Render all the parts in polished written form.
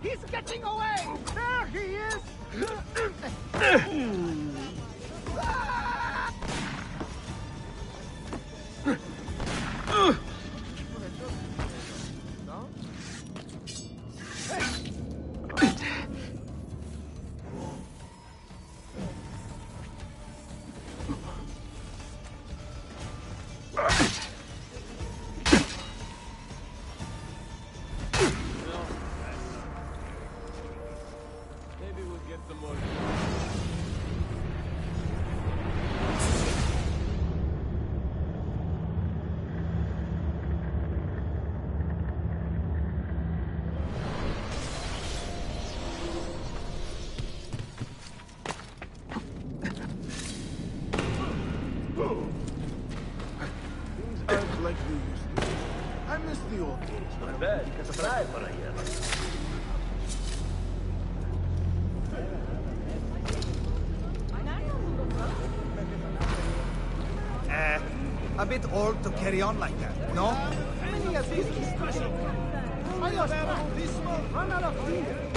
He's getting away! There he is! Like we used to. I miss the old days. Not bad. Che saprai para here. A bit old to carry on like that, no? Run out of here!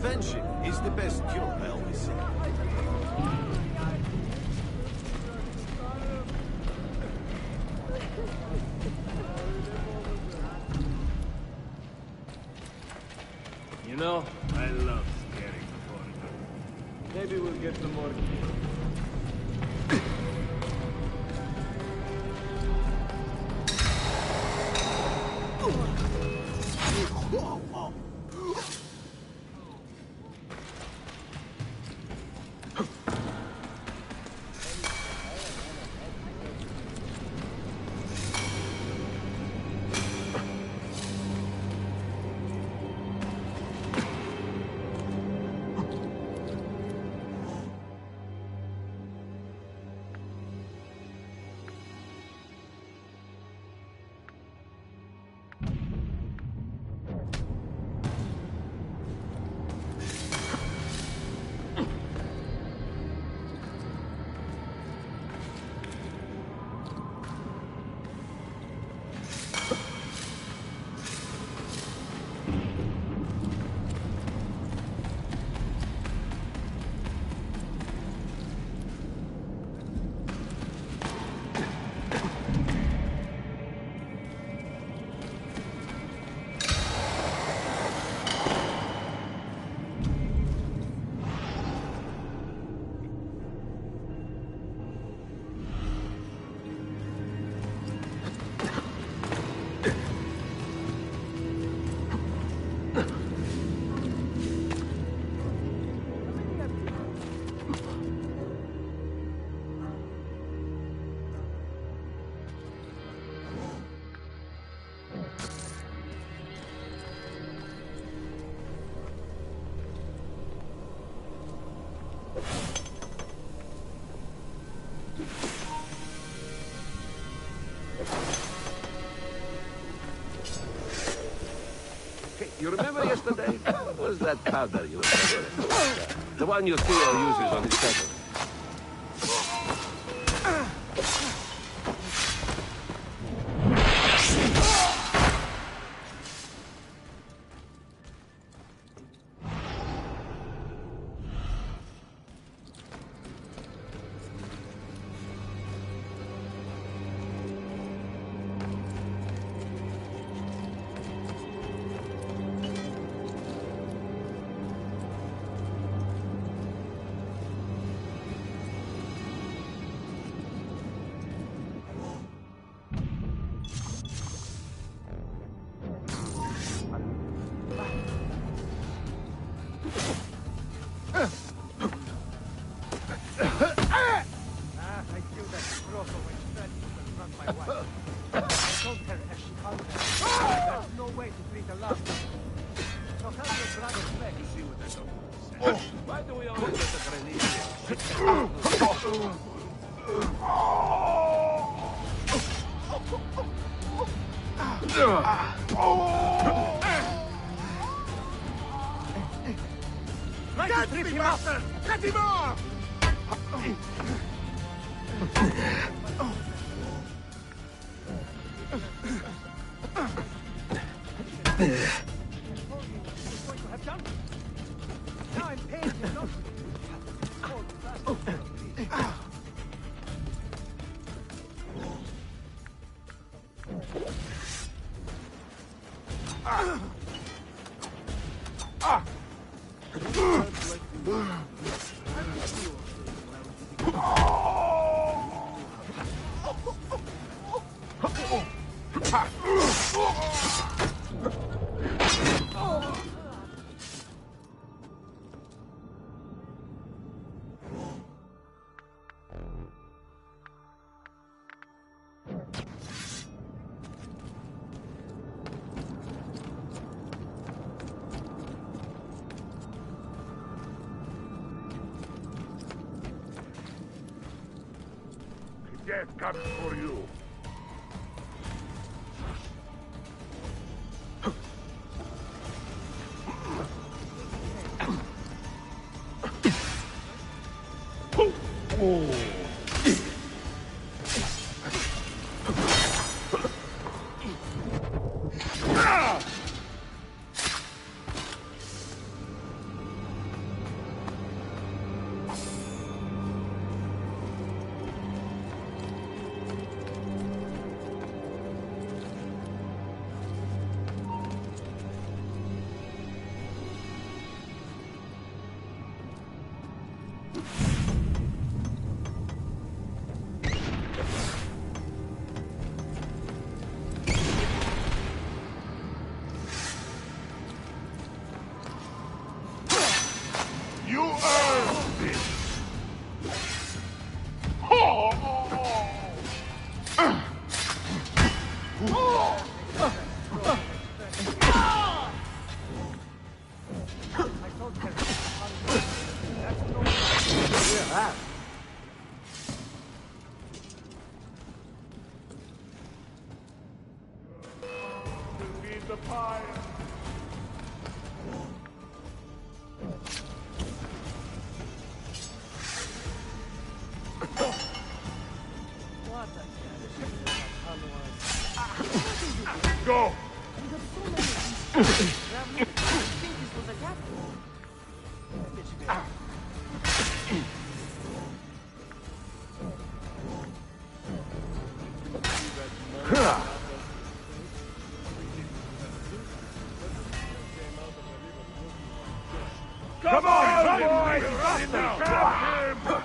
Prevention is the best cure, I always say. You know, I love scaring the foreigner. Maybe we'll get some more. You remember yesterday? What was that powder you were covering? The one your Theo uses on his pedal. Why do we always get the grenade? Get him, bastard! Get him off! Now I'm paying you, no? Death comes for you. Ah. Feed the fire. Go! Come on, boys! Grab him!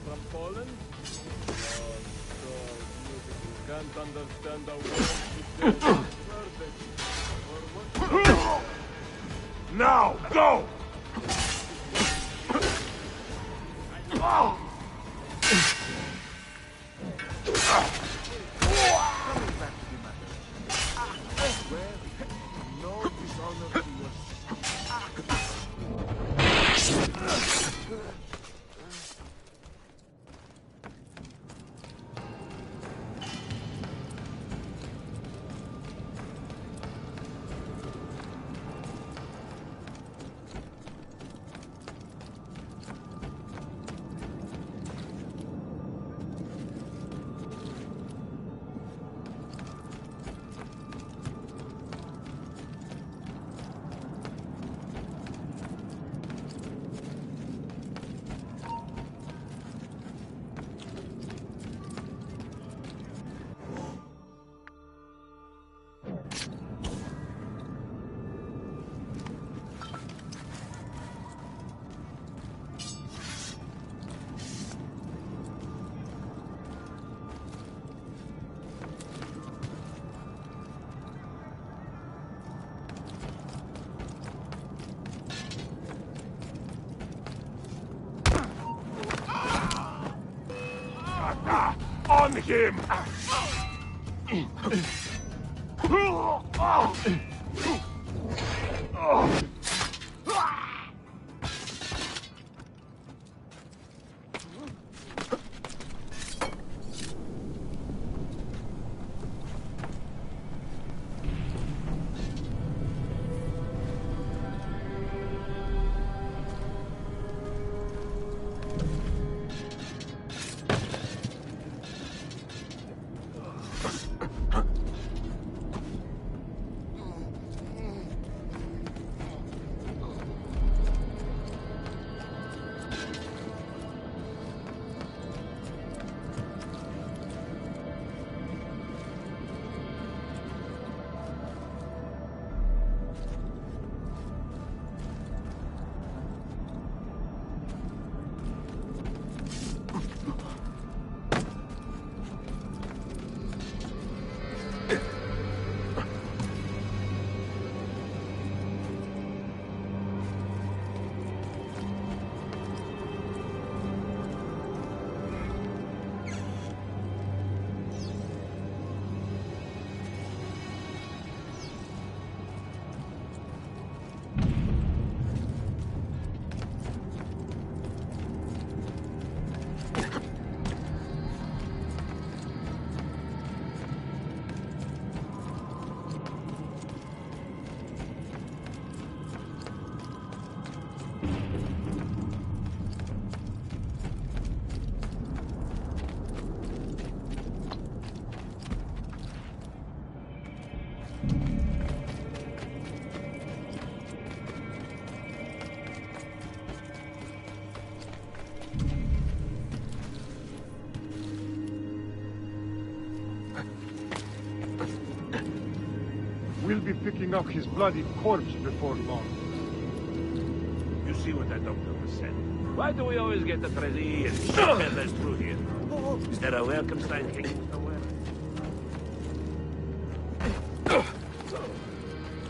From Poland? You can't understand a word. Now, go! On him! We'll be picking up his bloody corpse before long. You see what that doctor was saying? Why do we always get the crazy and shove us through here? Is there a welcome sign hanging somewhere?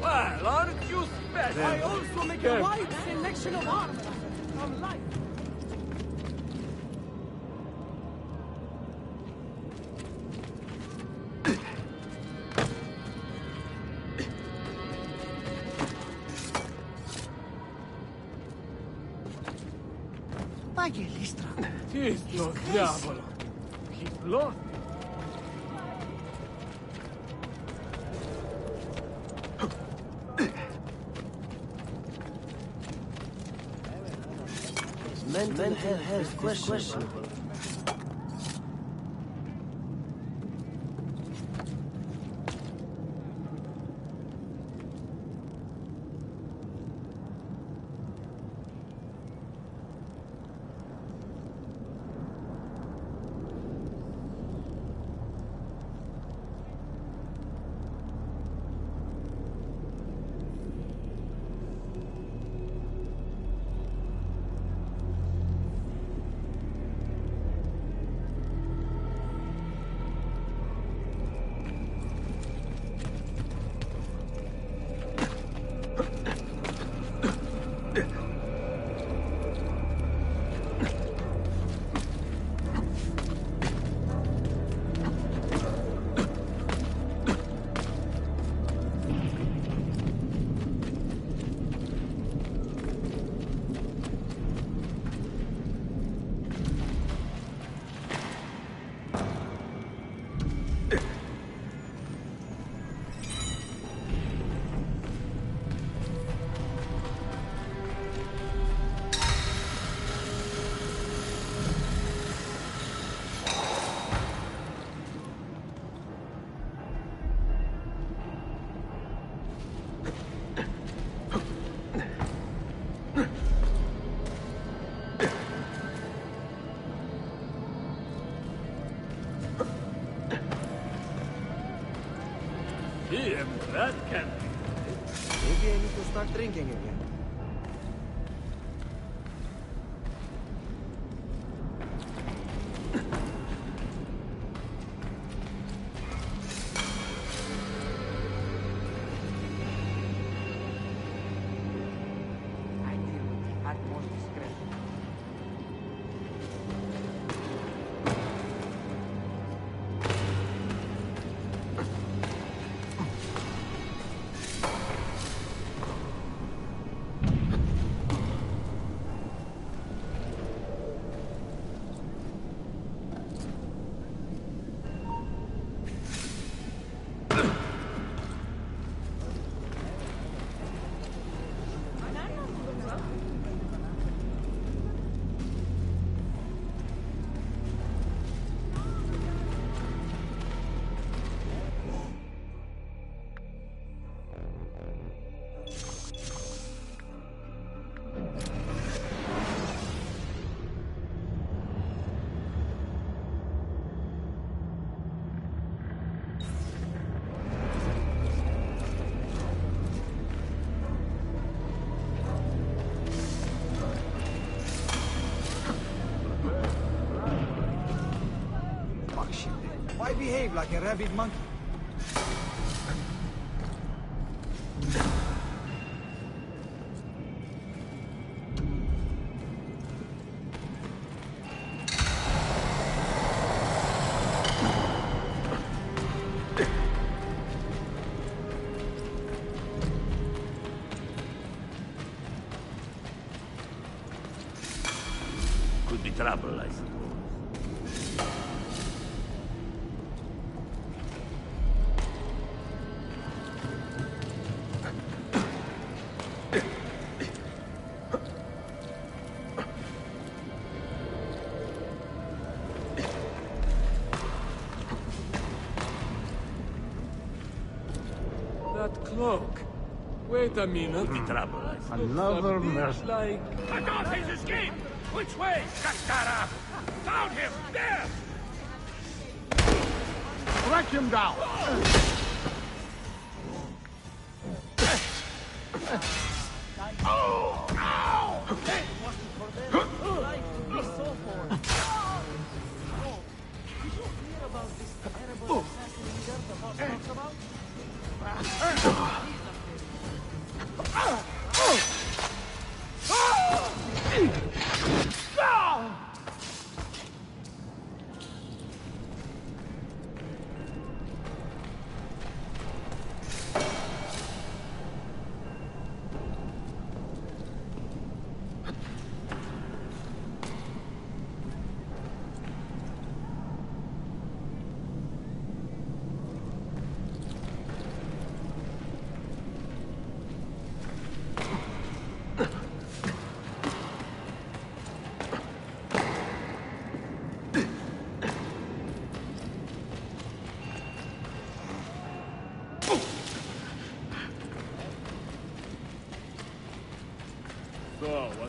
Well, aren't you special? I also make a wide selection of armor from life. Vaya, Listra. Cristo diavolo. He's lost. Mental health questionable. That can Maybe I need to start drinking again. I deal with the utmost discretion. Why behave like a rabid monkey? Could be trouble, I suppose. That cloak. Wait a minute. Could be trouble, I suppose. Another A bit mess. like... I thought he's escaped! Which way? Cascara! Found him! There! Track him down! Oh! Ow!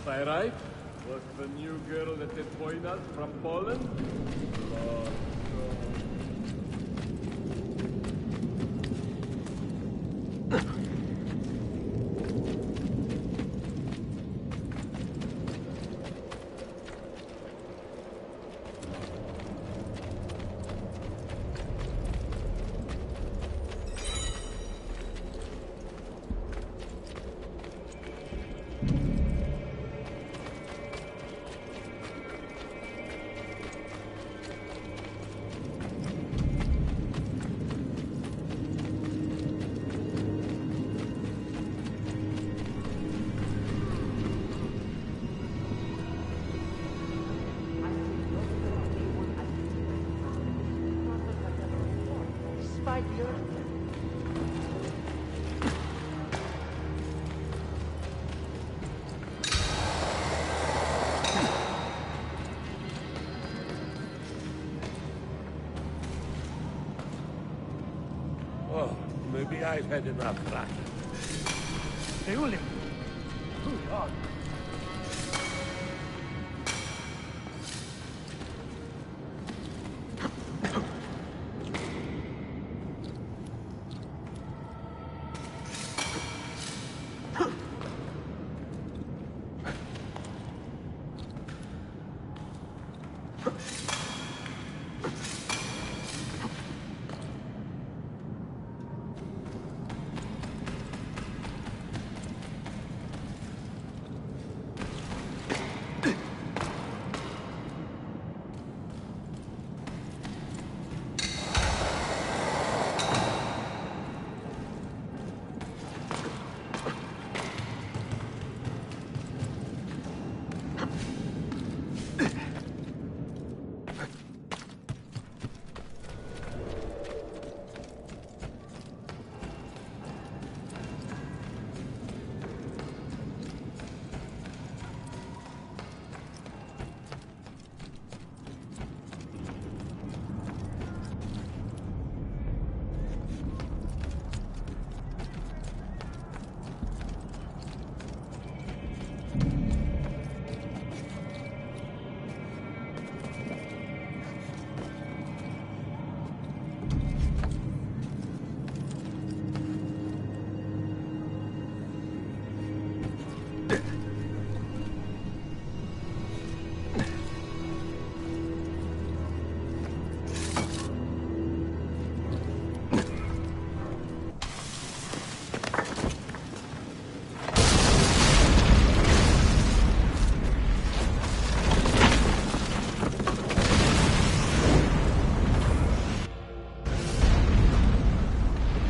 I right? Was the new girl that they point out from Poland? Oh, Oh, maybe I've had enough rat. Eulin.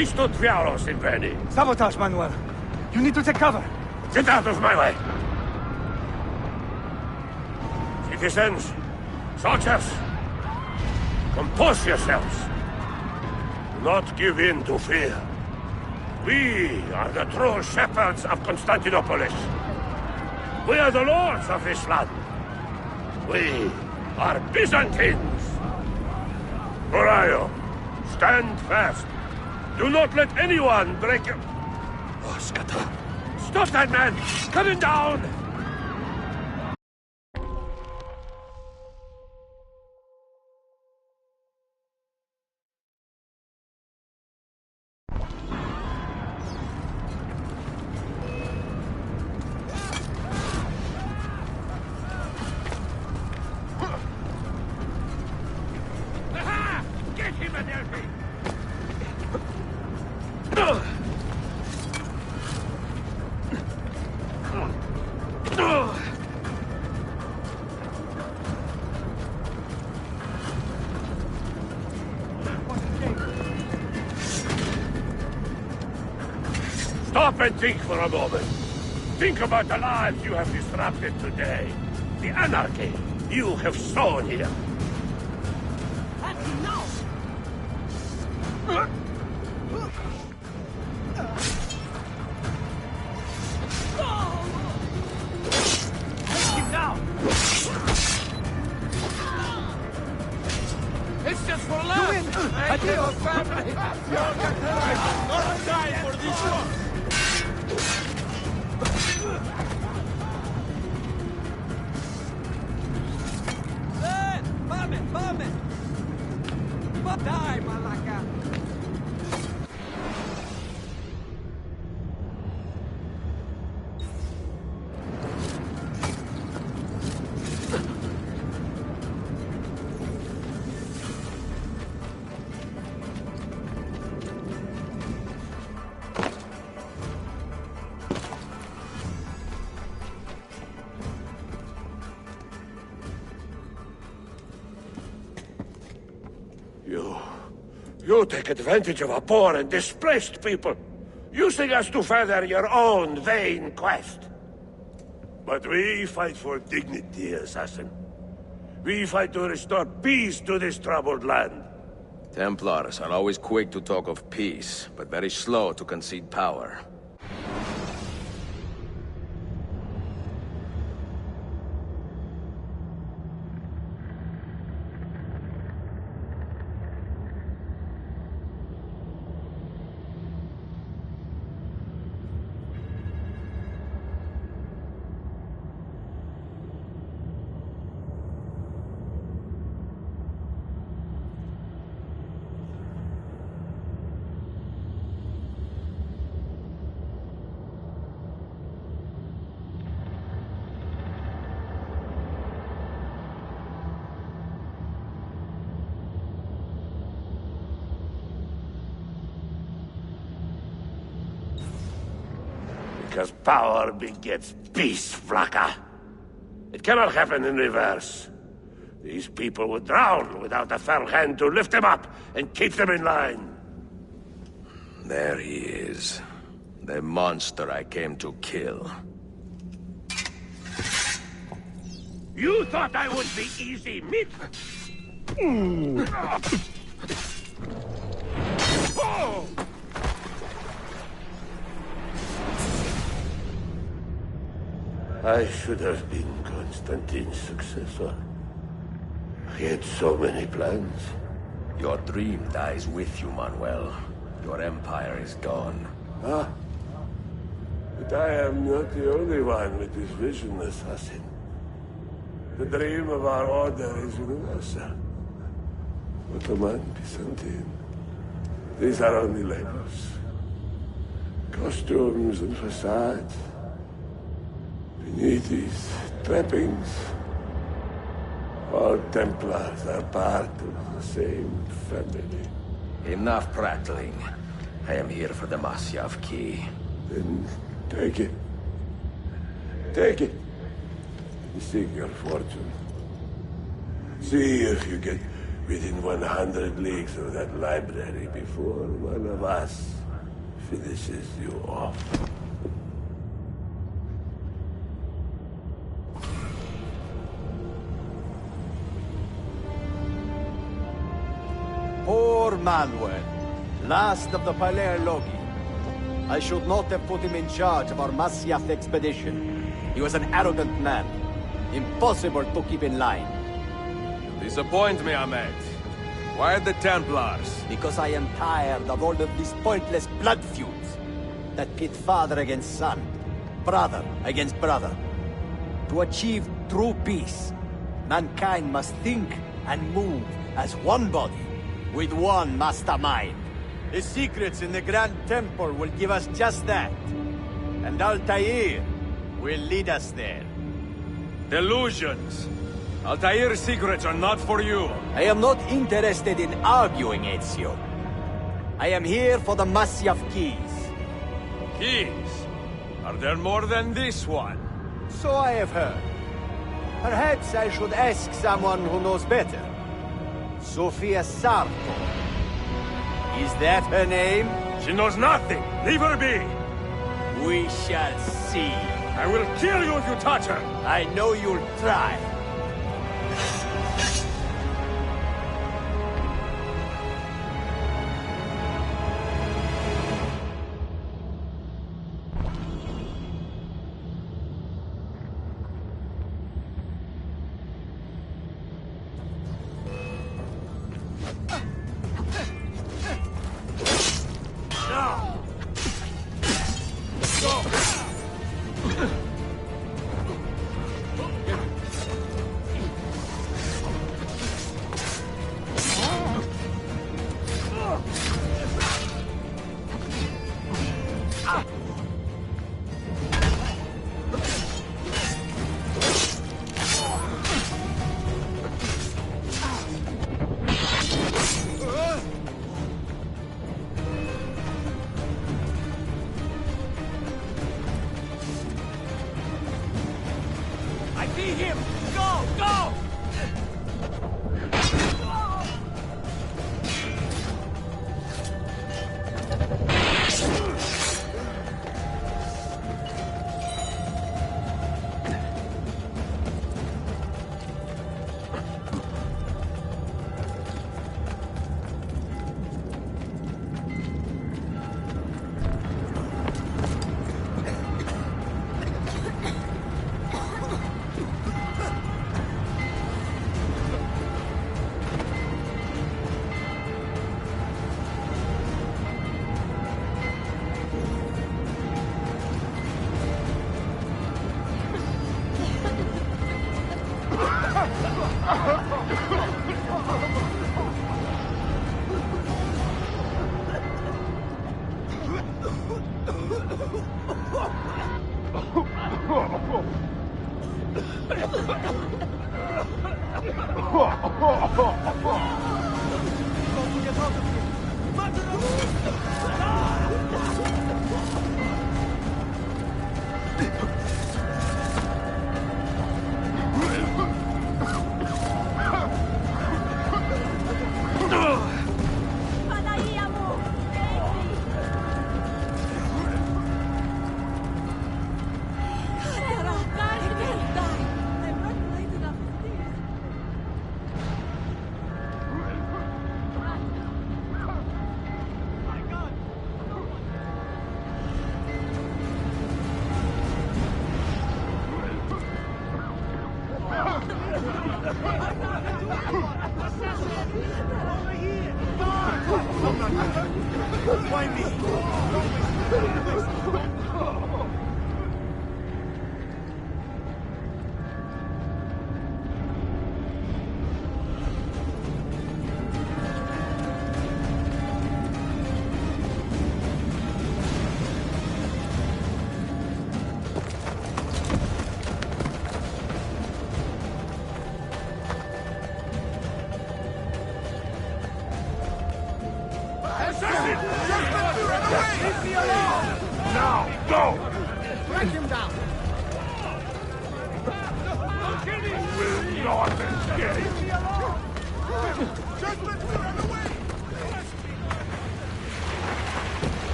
Visto diavolo, Silveni! Sabotage, Manuel. You need to take cover. Get out of my way! Citizens, soldiers, compose yourselves. Do not give in to fear. We are the true shepherds of Constantinopolis. We are the lords of this land. We are Byzantines. Morayo, stand fast. Do not let anyone break your... Oh, Skata. Stop that man! Coming down! Aha! Get him, Adelphi! Stop and think for a moment. Think about the lives you have disrupted today. The anarchy you have sown here. It's just for laughs. I did a family. Don't die for this one. Die, Malaka! You take advantage of a poor and displaced people, using us to further your own vain quest. But we fight for dignity, assassin. We fight to restore peace to this troubled land. Templars are always quick to talk of peace, but very slow to concede power. Because power begets peace, Vlaka. It cannot happen in reverse. These people would drown without a firm hand to lift them up and keep them in line. There he is. The monster I came to kill. You thought I would be easy meat? Oh! I should have been Constantine's successor. He had so many plans. Your dream dies with you, Manuel. Your empire is gone. Ah. But I am not the only one with this vision, assassin. The dream of our order is universal. Ottoman, Byzantine. These are only labels. Costumes and facades. Beneath these trappings, all Templars are part of the same family. Enough prattling. I am here for the Masyaf key. Then take it. Take it. And seek your fortune. See if you get within 100 leagues of that library before one of us finishes you off. Poor Manuel, last of the Palerlogi. I should not have put him in charge of our Masyaf expedition. He was an arrogant man. Impossible to keep in line. You disappoint me, Ahmed. Why the Templars? Because I am tired of all of these pointless blood feuds that pit father against son, brother against brother. To achieve true peace, mankind must think and move as one body, with one mastermind. The secrets in the Grand Temple will give us just that. And Altair will lead us there. Delusions. Altair's secrets are not for you. I am not interested in arguing, Ezio. I am here for the Masyaf keys. Keys? Are there more than this one? So I have heard. Perhaps I should ask someone who knows better. Sofia Sarto. Is that her name? She knows nothing. Leave her be. We shall see. I will kill you if you touch her. I know you'll try.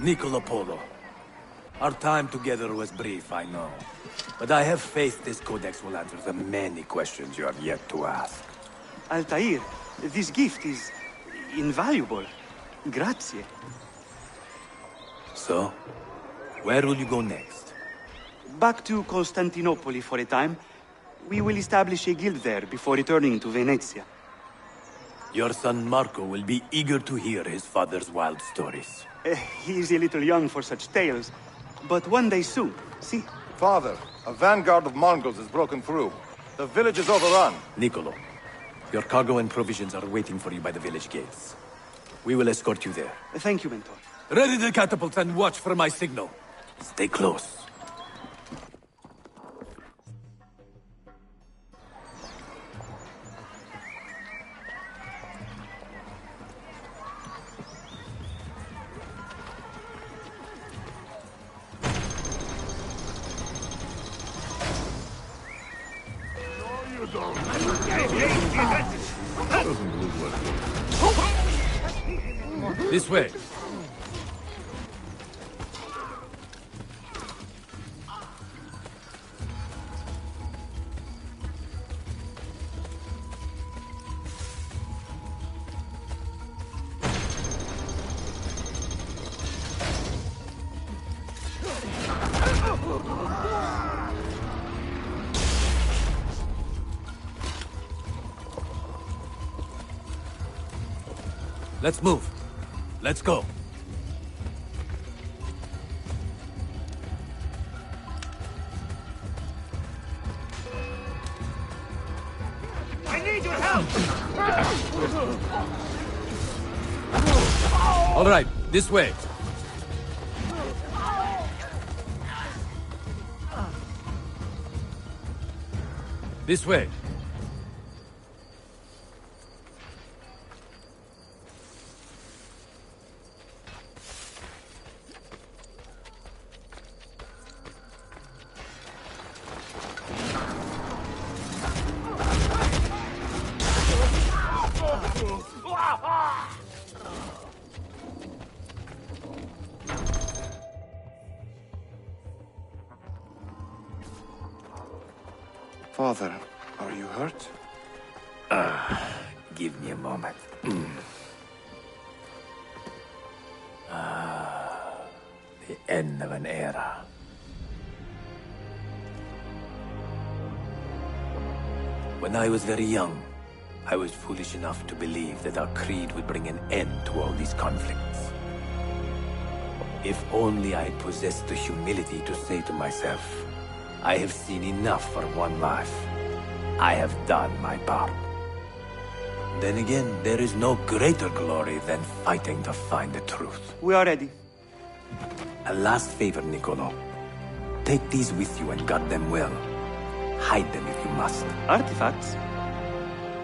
Niccolo Polo. Our time together was brief, I know. But I have faith this codex will answer the many questions you have yet to ask. Altair, this gift is invaluable. Grazie. So, where will you go next? Back to Constantinople for a time. We will establish a guild there before returning to Venezia. Your son Marco will be eager to hear his father's wild stories. He is a little young for such tales, but one day soon, see? Father, a vanguard of Mongols has broken through. The village is overrun. Niccolo, your cargo and provisions are waiting for you by the village gates. We will escort you there. Thank you, Mentor. Ready the catapults and watch for my signal. Stay close. This way. Let's move. Let's go. I need your help! All right, this way. This way. Father, are you hurt? Give me a moment. end of an era. When I was very young, I was foolish enough to believe that our creed would bring an end to all these conflicts. If only I had possessed the humility to say to myself, I have seen enough for one life. I have done my part. Then again, there is no greater glory than fighting to find the truth. We are ready. A last favor, Niccolo. Take these with you and guard them well. Hide them if you must. Artifacts?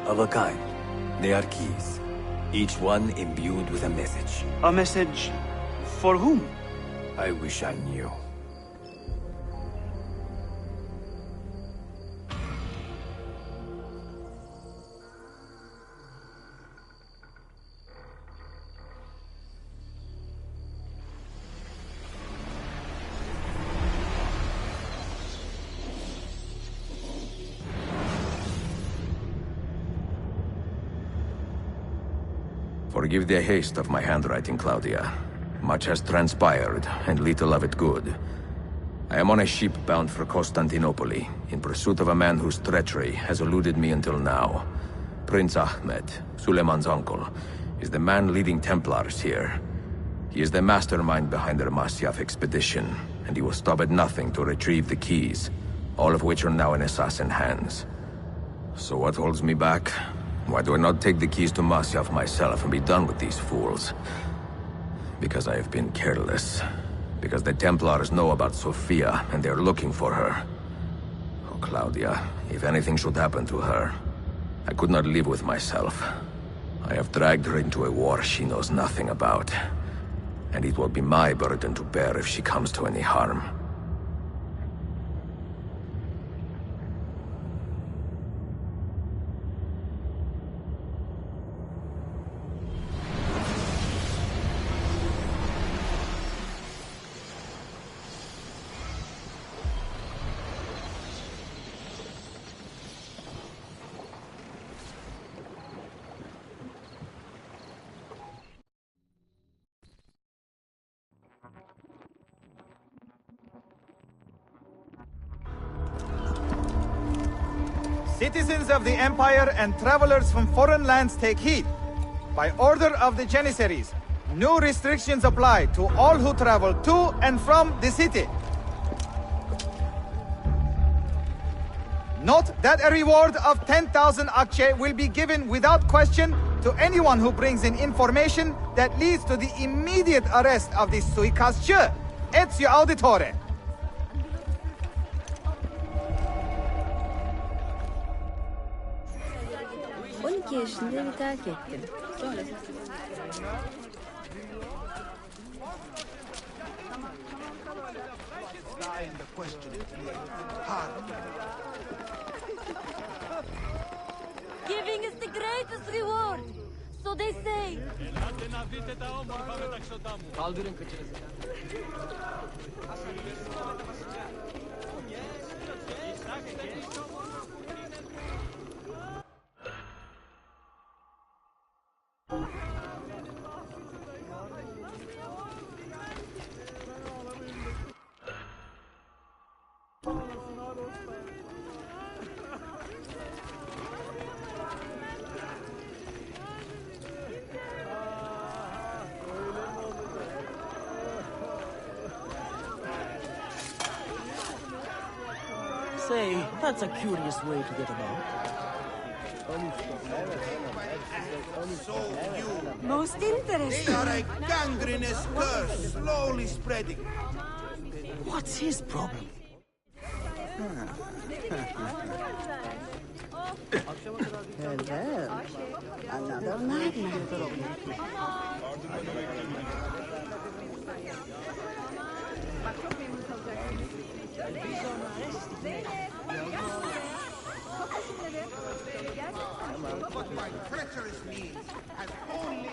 Of a kind. They are keys. Each one imbued with a message. A message for whom? I wish I knew. Forgive the haste of my handwriting, Claudia. Much has transpired, and little of it good. I am on a ship bound for Constantinople, in pursuit of a man whose treachery has eluded me until now. Prince Ahmed, Suleiman's uncle, is the man leading Templars here. He is the mastermind behind the Masyaf expedition, and he will stop at nothing to retrieve the keys, all of which are now in assassin hands. So what holds me back? Why do I not take the keys to Masyaf myself and be done with these fools? Because I have been careless. Because the Templars know about Sophia, and they are looking for her. Oh, Claudia, if anything should happen to her, I could not live with myself. I have dragged her into a war she knows nothing about. And it will be my burden to bear if she comes to any harm. Citizens of the Empire and travelers from foreign lands take heed. By order of the Janissaries, new restrictions apply to all who travel to and from the city. Note that a reward of 10,000 akçe will be given without question to anyone who brings in information that leads to the immediate arrest of the suikastçı. Ezio Auditore. 12 yaşında bir terk ettim. Sonra Giving is the greatest reward. So they say. Kaldırın kıçınızı. Say, that's a curious way to get about. Most interesting. They are a gangrenous curse, slowly spreading. What's his problem? Hello. Another nightmare. What my treacherous means has only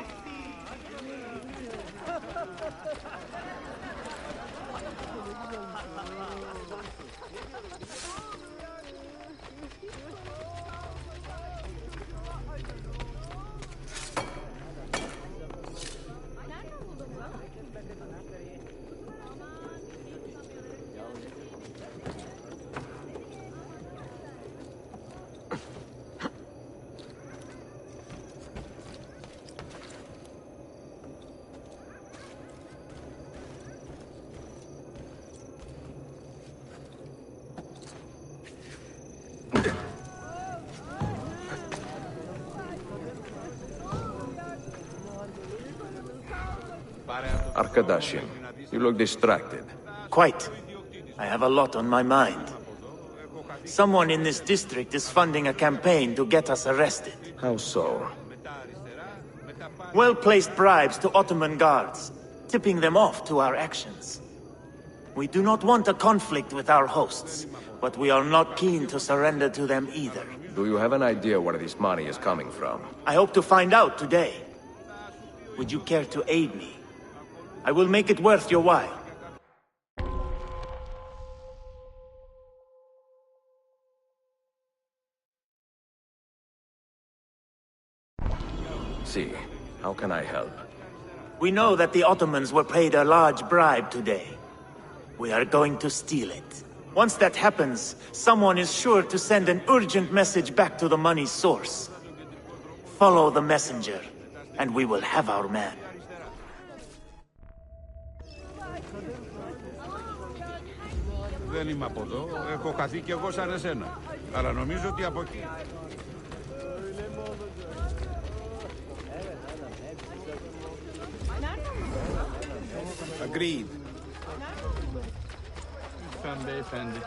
Arkadashian, you look distracted. Quite. I have a lot on my mind. Someone in this district is funding a campaign to get us arrested. How so? Well-placed bribes to Ottoman guards, tipping them off to our actions. We do not want a conflict with our hosts, but we are not keen to surrender to them either. Do you have an idea where this money is coming from? I hope to find out today. Would you care to aid me? I will make it worth your while. See, how can I help? We know that the Ottomans were paid a large bribe today. We are going to steal it. Once that happens, someone is sure to send an urgent message back to the money's source. Follow the messenger, and we will have our man. Δεν είμαι από εδώ. Έχω χαθεί κι εγώ σαν εσένα. Αλλά νομίζω ότι από εκεί. Agreed. Efendi.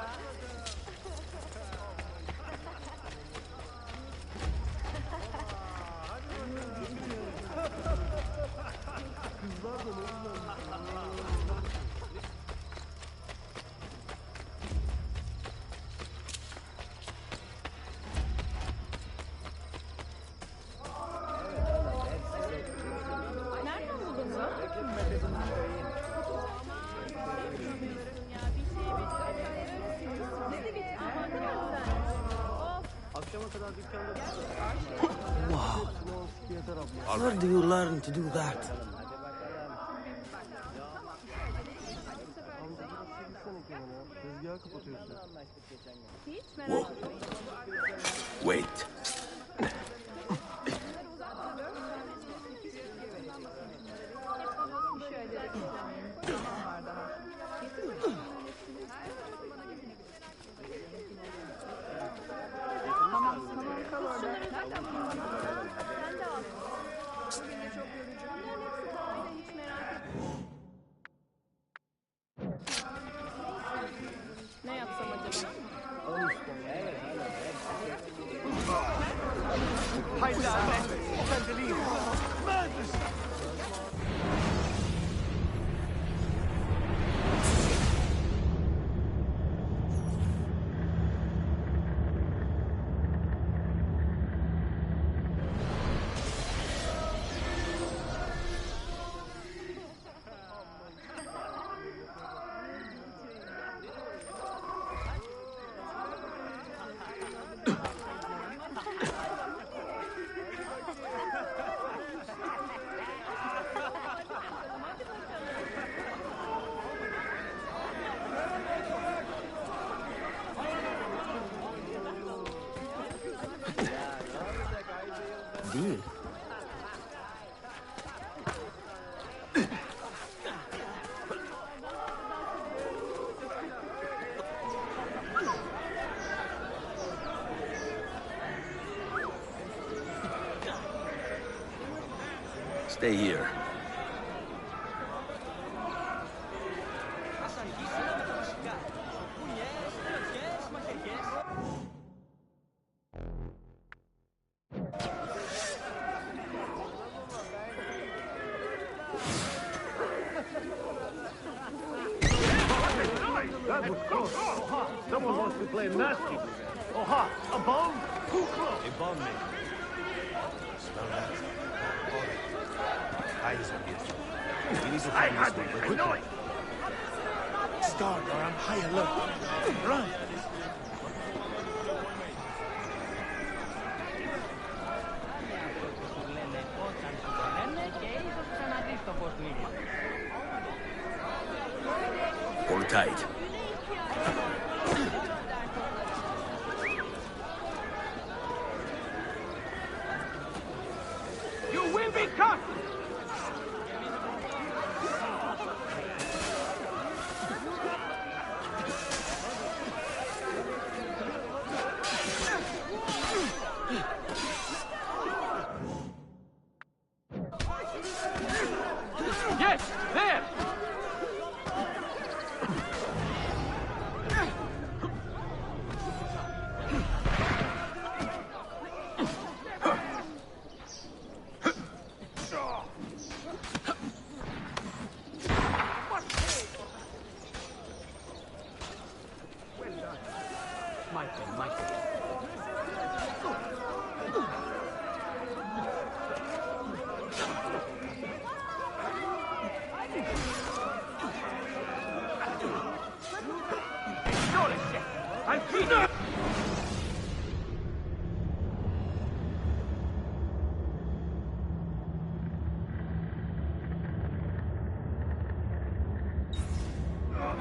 Wow. Where do you learn to do that? Whoa. Wait. Ne yapsam acaba? Deal. Stay here. That was close. Someone wants to play nasty. Oha, a bomb? A bomb, mate. Smell that? Eyes on you. We need to find this one quickly. Guard are on high alert. Run! Hold tight. You will be cut! Yes, there!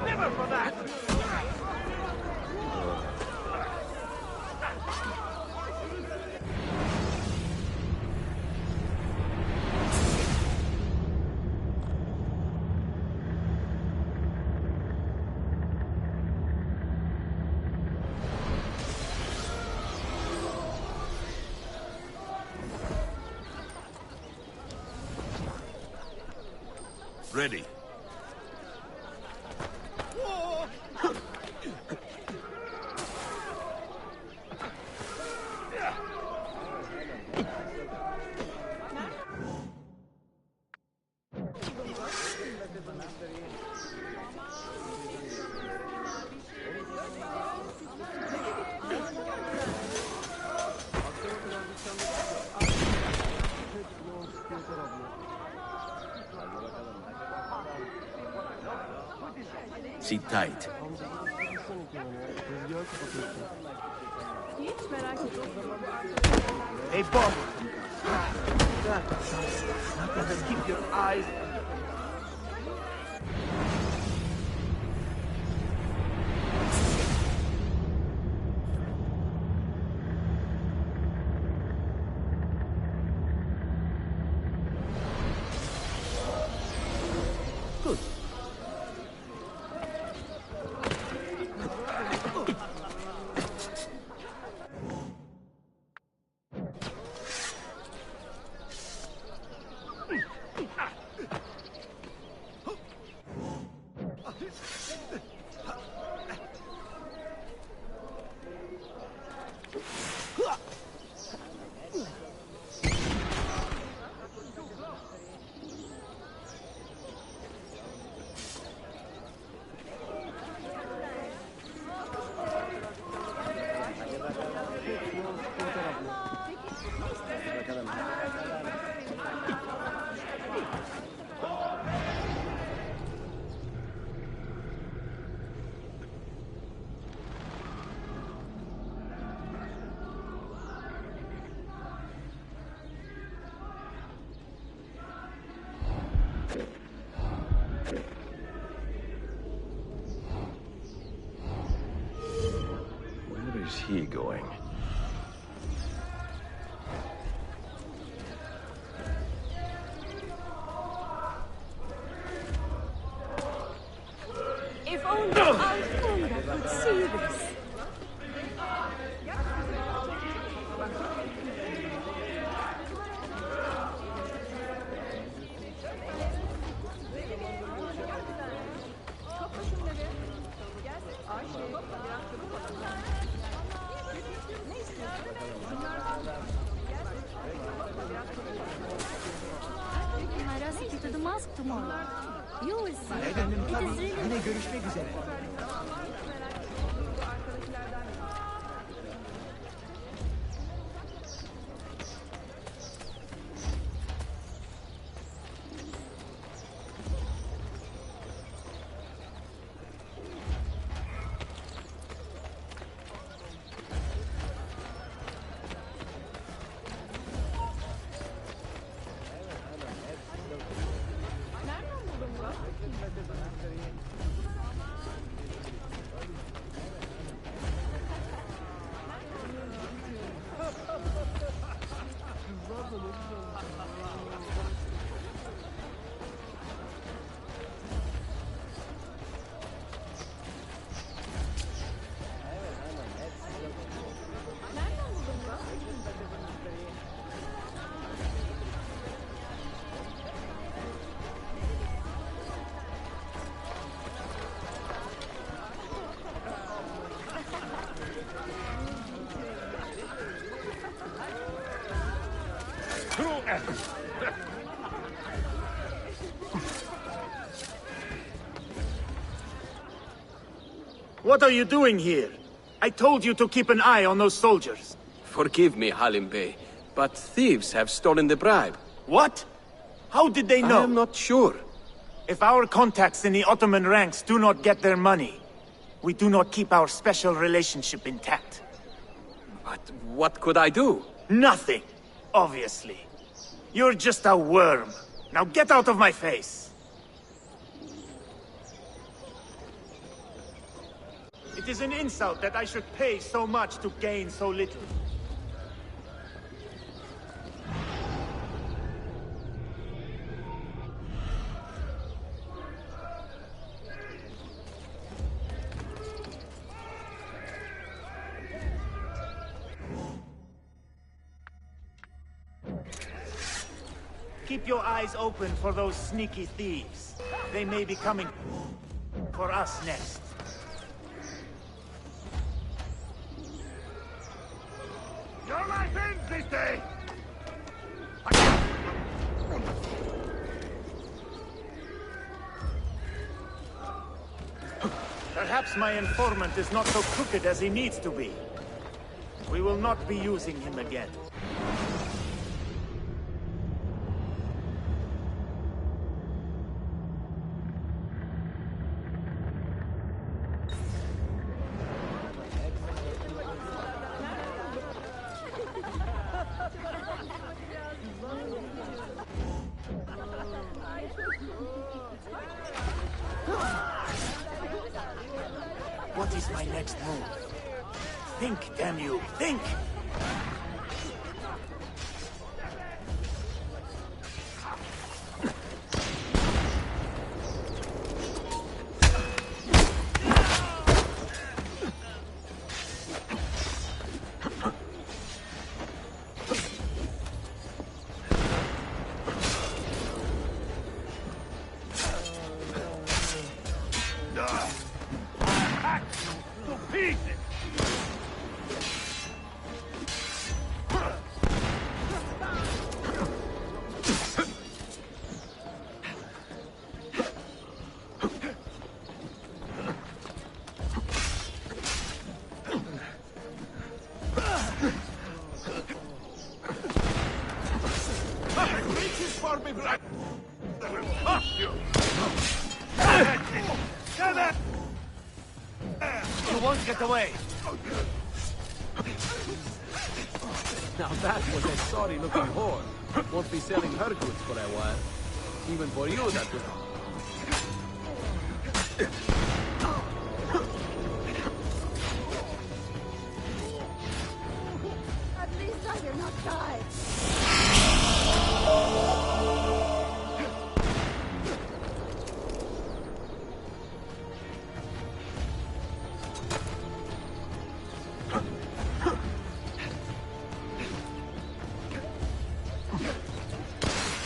Never for that! Ready. Sit tight. Hiç merak etme. Hey, Bob! Keep your eyes... Good. Where is he going? If only Alfunda could see this. My recipe to the mosque tomorrow. You will see. It is really... Yine görüşmek üzere. What are you doing here? I told you to keep an eye on those soldiers. Forgive me, Halim Bey, but thieves have stolen the bribe. What? How did they know? I am not sure. If our contacts in the Ottoman ranks do not get their money, we do not keep our special relationship intact. But what could I do? Nothing, obviously. You're just a worm. Now get out of my face! It is an insult that I should pay so much to gain so little. Keep your eyes open for those sneaky thieves. They may be coming for us next. You're my friends this day! Perhaps my informant is not so crooked as he needs to be. We will not be using him again. What is my next move? Think, damn you, think! You won't get away! Now that was a sorry-looking whore. Won't be selling her goods for a while. Even for you, that was... At least I did not die.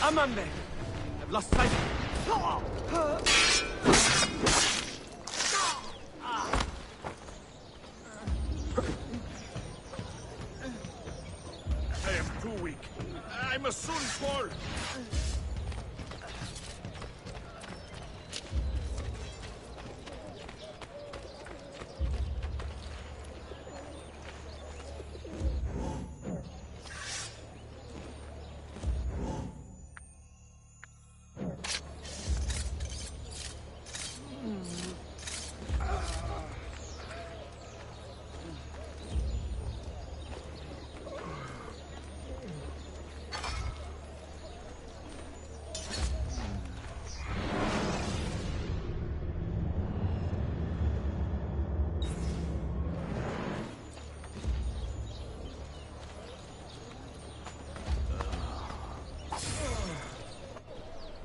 Amande! I've lost sight. I am too weak. I must soon fall.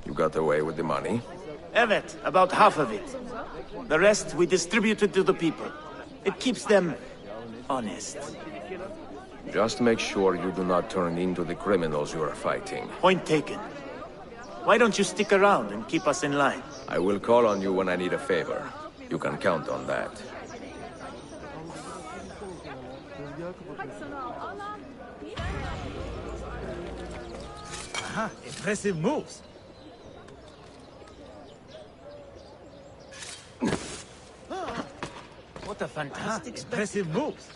You got away with the money? Evet, about half of it. The rest we distributed to the people. It keeps them honest. Just make sure you do not turn into the criminals you are fighting. Point taken. Why don't you stick around and keep us in line? I will call on you when I need a favor. You can count on that. Impressive moves. What a fantastic impressive moves.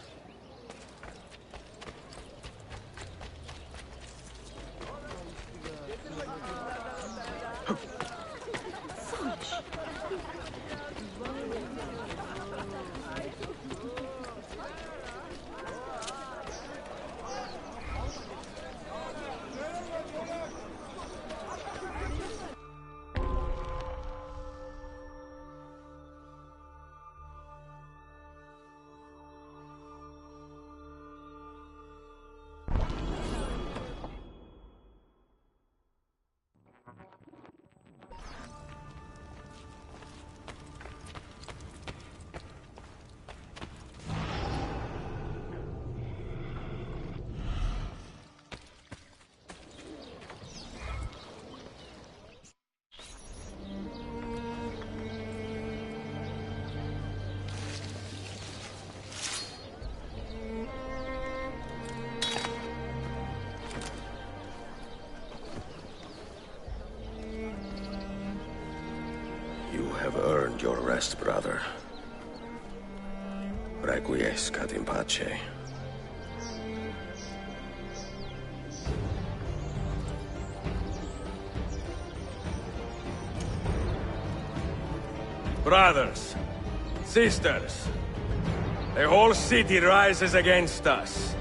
You have earned your rest, brother. Requiescat in pace. Brothers, sisters, the whole city rises against us,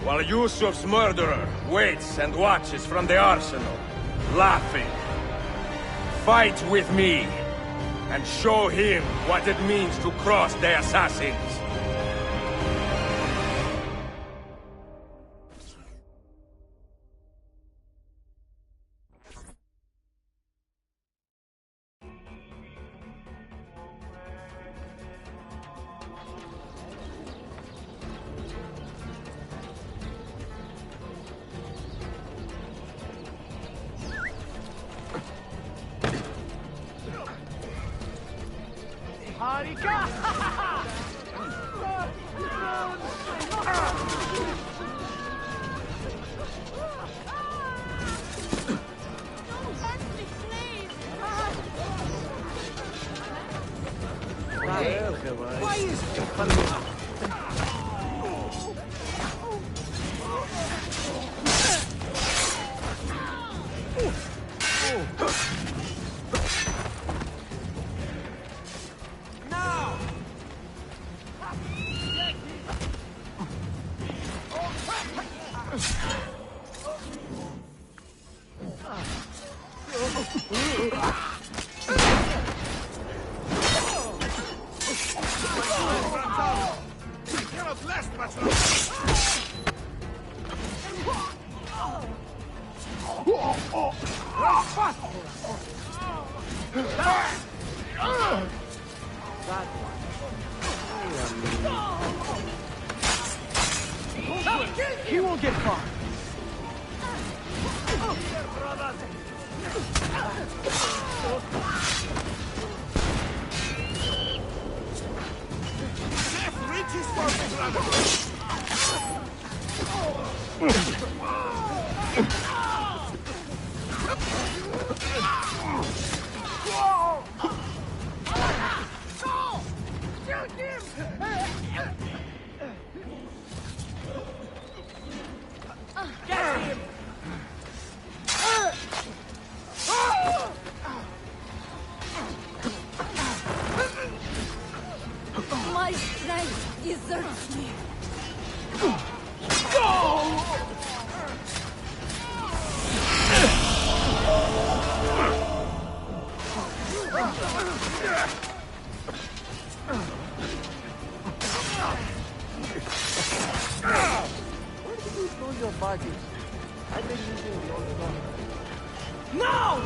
while Yusuf's murderer waits and watches from the arsenal, laughing. Fight with me, and show him what it means to cross the assassins. Why is He won't get far. Death reaches for me, brother! My strength deserts me. Where did you throw your bodies? I've been using your gun. No!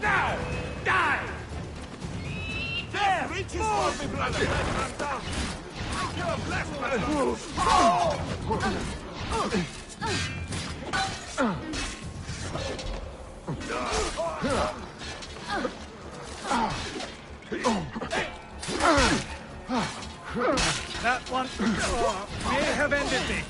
Now! Die! Death reaches for me, brother! I kill a blessed man! That one may have ended me.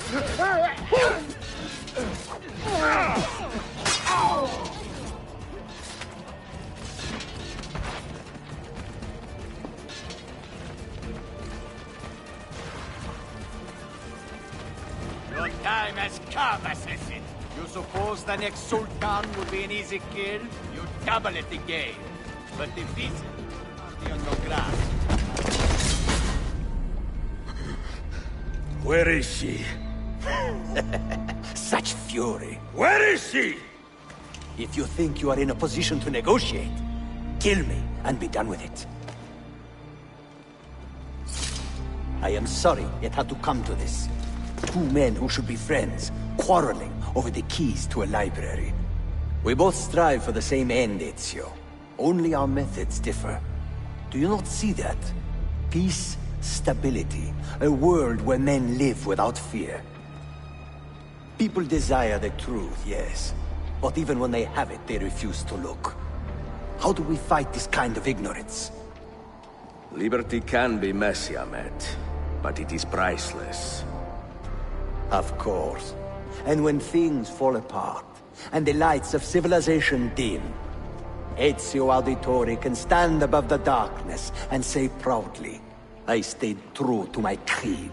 Your time has come, assassin. You suppose the next Sultan will be an easy kill? You double at the game. But the visit is on your grass. Where is she? Such fury. Where is she? If you think you are in a position to negotiate, kill me and be done with it. I am sorry it had to come to this. Two men who should be friends, quarreling over the keys to a library. We both strive for the same end, Ezio. Only our methods differ. Do you not see that? Peace, stability, a world where men live without fear. People desire the truth, yes. But even when they have it, they refuse to look. How do we fight this kind of ignorance? Liberty can be messy, Ahmed, but it is priceless. Of course. And when things fall apart, and the lights of civilization dim, Ezio Auditore can stand above the darkness and say proudly, I stayed true to my creed.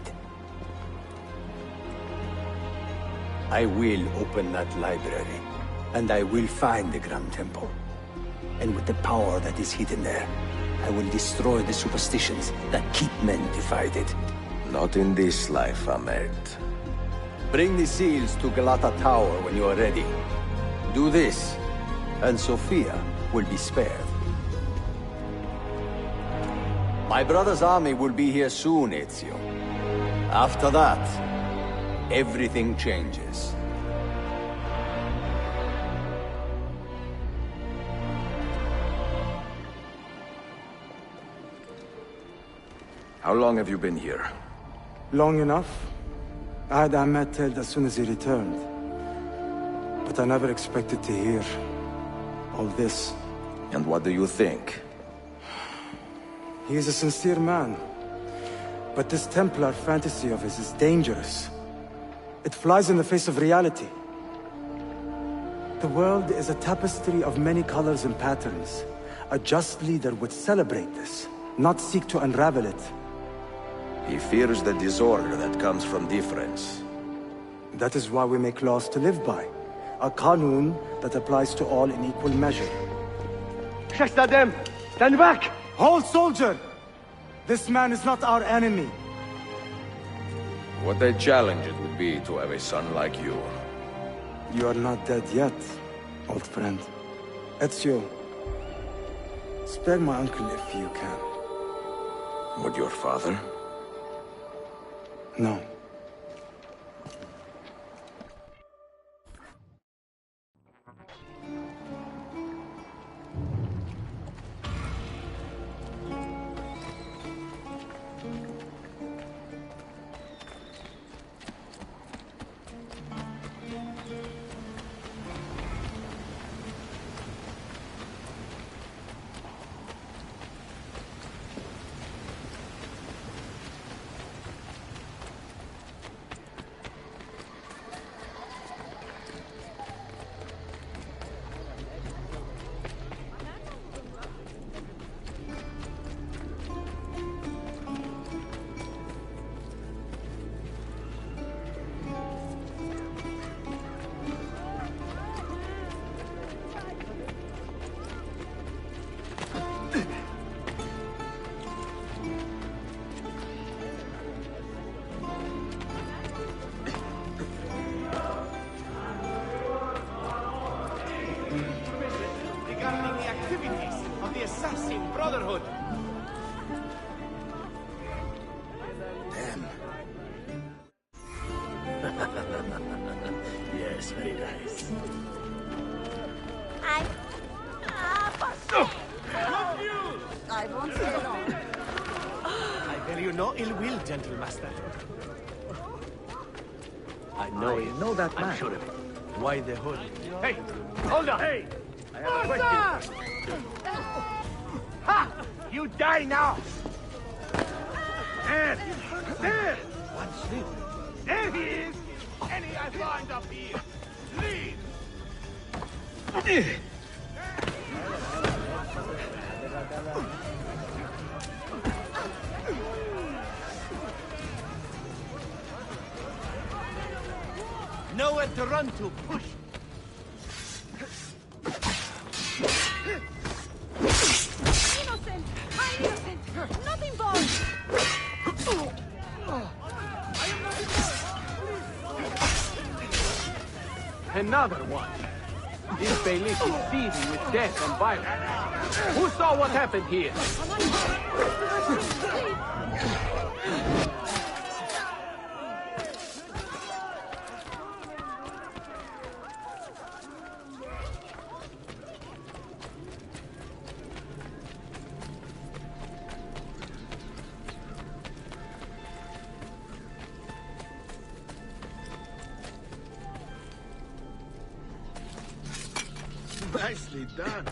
I will open that library, and I will find the Grand Temple. And with the power that is hidden there, I will destroy the superstitions that keep men divided. Not in this life, Ahmed. Bring the seals to Galata Tower when you are ready. Do this, and Sofia will be spared. My brother's army will be here soon, Ezio. After that, everything changes. How long have you been here? Long enough. I had Ahmed killed as soon as he returned. But I never expected to hear all this. And what do you think? He is a sincere man. But this Templar fantasy of his is dangerous. It flies in the face of reality. The world is a tapestry of many colors and patterns. A just leader would celebrate this, not seek to unravel it. He fears the disorder that comes from difference. That is why we make laws to live by. A Qanun that applies to all in equal measure. Shashtadem, stand back! Hold, soldier! This man is not our enemy. What a challenge it would be to have a son like you. You are not dead yet, old friend. Ezio, spare my uncle if you can. Would your father? No. Regarding the activities of the Assassin Brotherhood. Damn. Yes, very nice. I won't stay long. I bear you no ill will, gentle master. I know that man. I'm sure of it. Why the hood? Hey, hold on! Hey! I have a question. Ha! You die now! There! There! There he is! Any I find up here! Leave! Nowhere to run to. Push. Innocent! I'm innocent! Not involved! Another one. This bailiff is seething with death and violence. Who saw what happened here? Nicely done.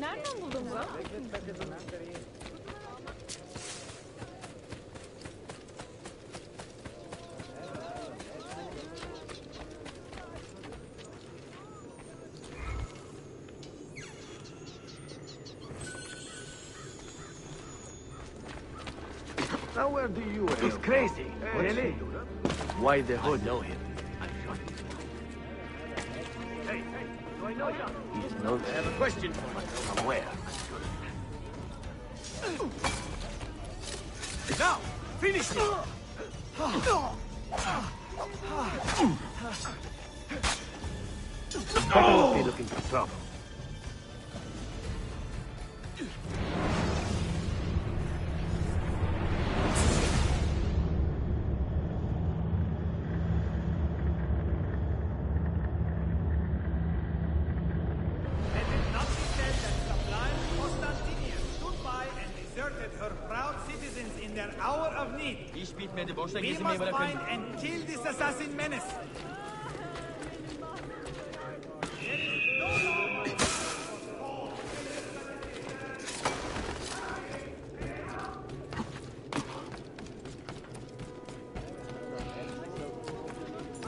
Nereden buldun bunu? Now where do you hail He's from? crazy. Really? Why the hood? I know him. Hey, do I know you? He's known I have a question for you. from where? Now, finish it. I must be looking for trouble. We must find and kill this assassin menace.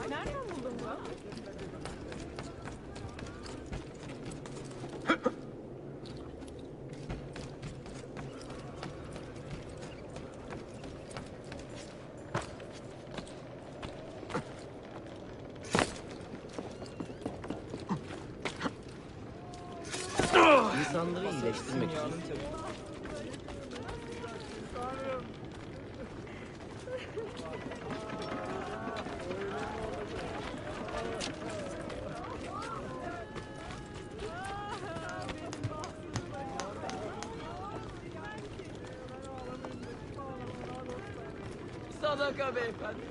Nereden buldun bunu? İnsanları iyileştirmek için. Sadaka beyefendi.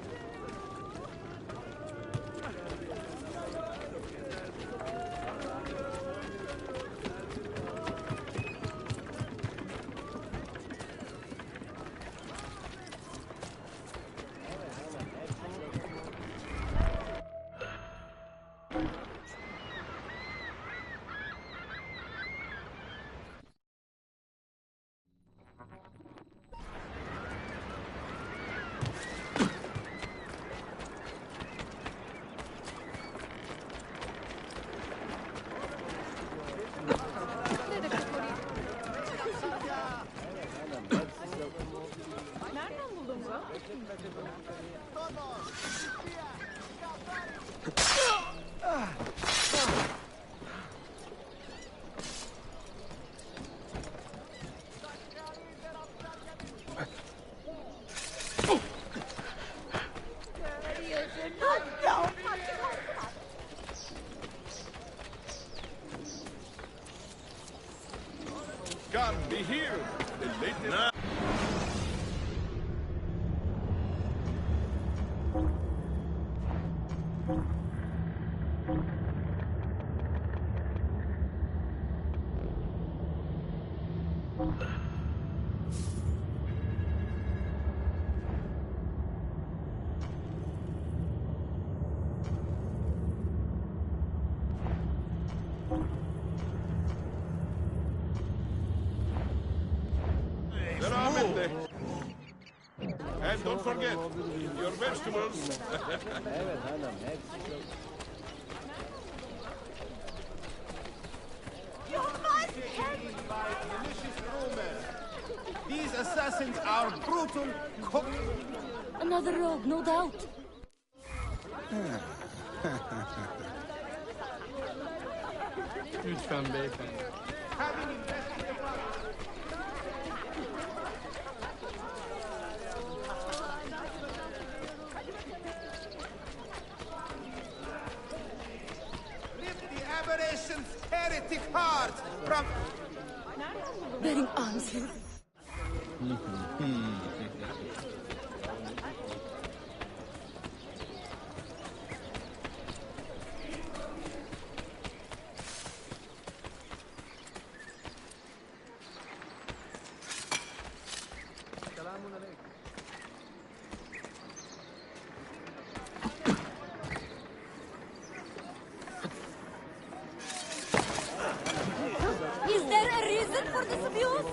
Be here. The latest. Veramente. And don't forget, your vegetables. You must help! These assassins are brutal cooks. Another rogue, no doubt. Lütfen beyefendi. Rip the aberration's heretic heart from... Bearing arms here. Is there a reason for this abuse?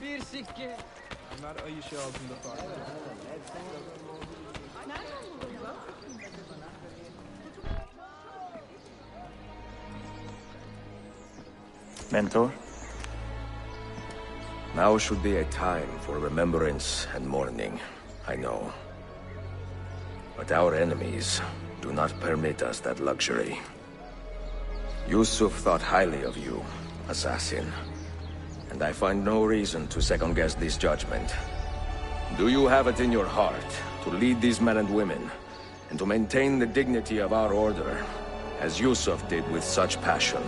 Bir sikke. Bunlar ay ışığı altında farklı. Mentor? Now should be a time for remembrance and mourning, I know. But our enemies do not permit us that luxury. Yusuf thought highly of you, assassin. And I find no reason to second-guess this judgment. Do you have it in your heart to lead these men and women, and to maintain the dignity of our order, as Yusuf did with such passion?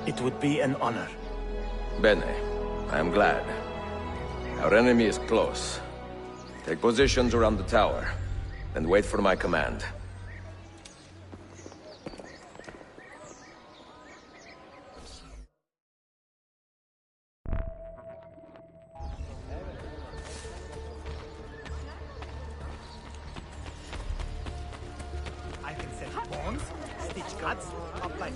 It would be an honor. Bene, I am glad. Our enemy is close. Take positions around the tower, and wait for my command. I can set bombs, stitch cuts, apply...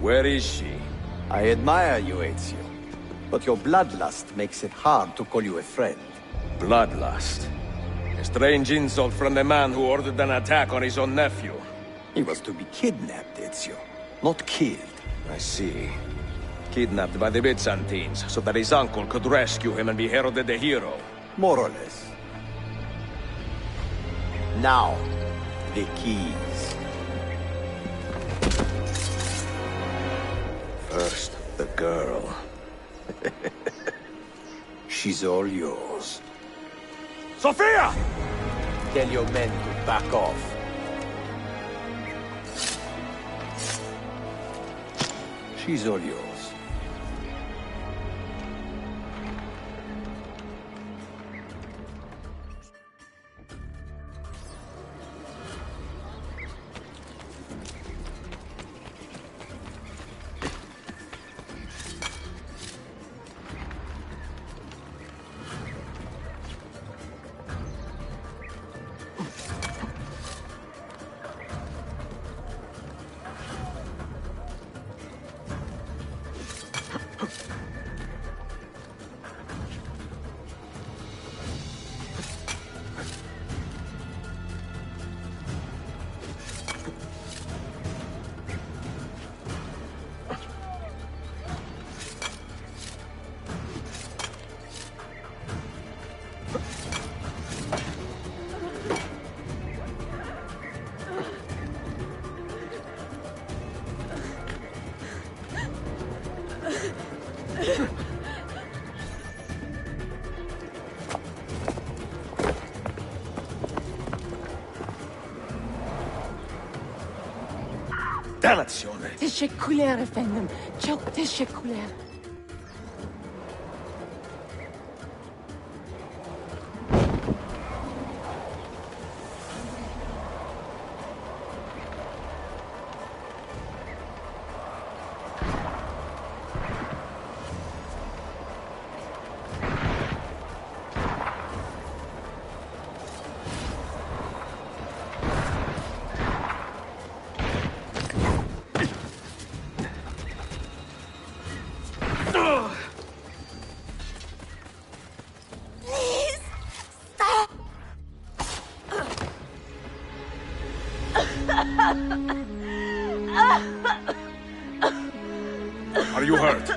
Where is she? I admire you, Ezio. But your bloodlust makes it hard to call you a friend. Bloodlust? A strange insult from the man who ordered an attack on his own nephew. He was to be kidnapped, Ezio, not killed. I see. Kidnapped by the Byzantines, so that his uncle could rescue him and be heralded a hero. More or less. Now, the keys. First, the girl. She's all yours. Sophia! Tell your men to back off. She's all yours. Dannazione! تشكلها efendim. Çok teşekkürler. Are you hurt?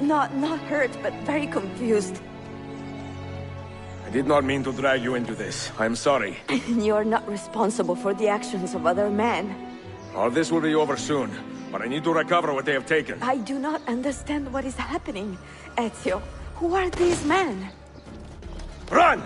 Not hurt, but very confused. I did not mean to drag you into this. I'm sorry. You're not responsible for the actions of other men. All this will be over soon, but I need to recover what they have taken. I do not understand what is happening. Ezio, who are these men? Run!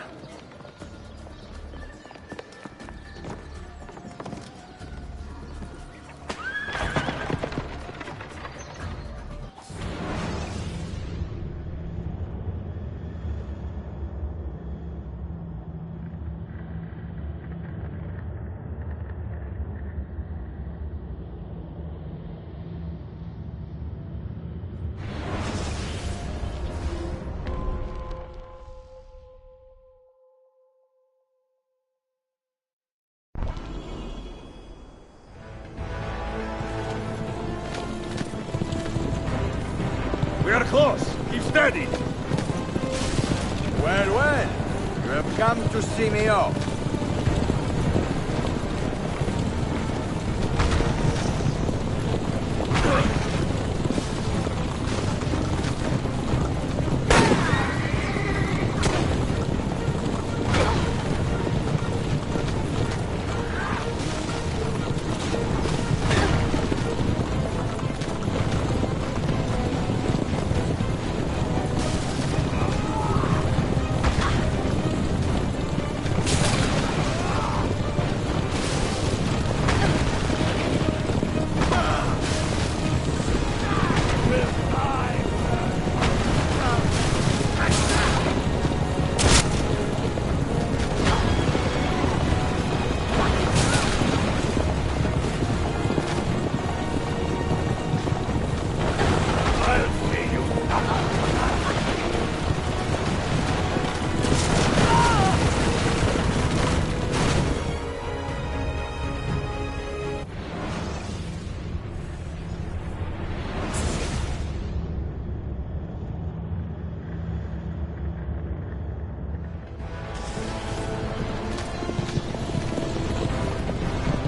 We are close. Keep steady. Well, well. You have come to see me off.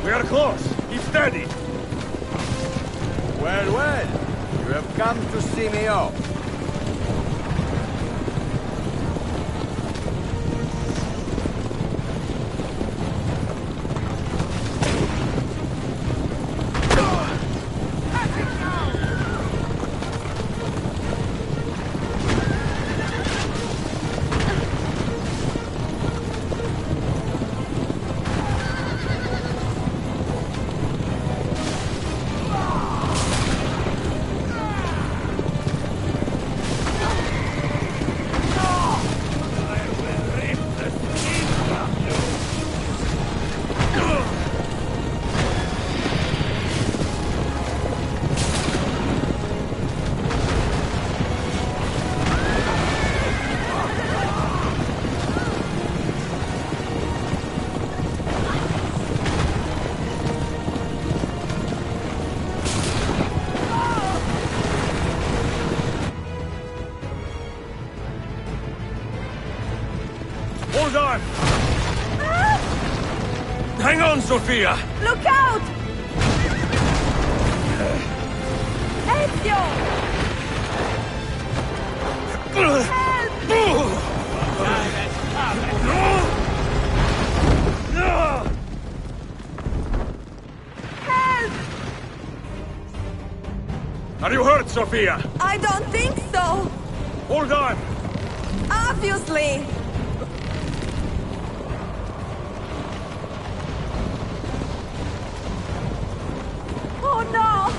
We are close. Keep steady. Well, well. You have come to see me off. Hold on! Hang on, Sophia! Look out! Ezio! Help! Are you hurt, Sophia? I don't think so. Hold on! Obviously. Oh no!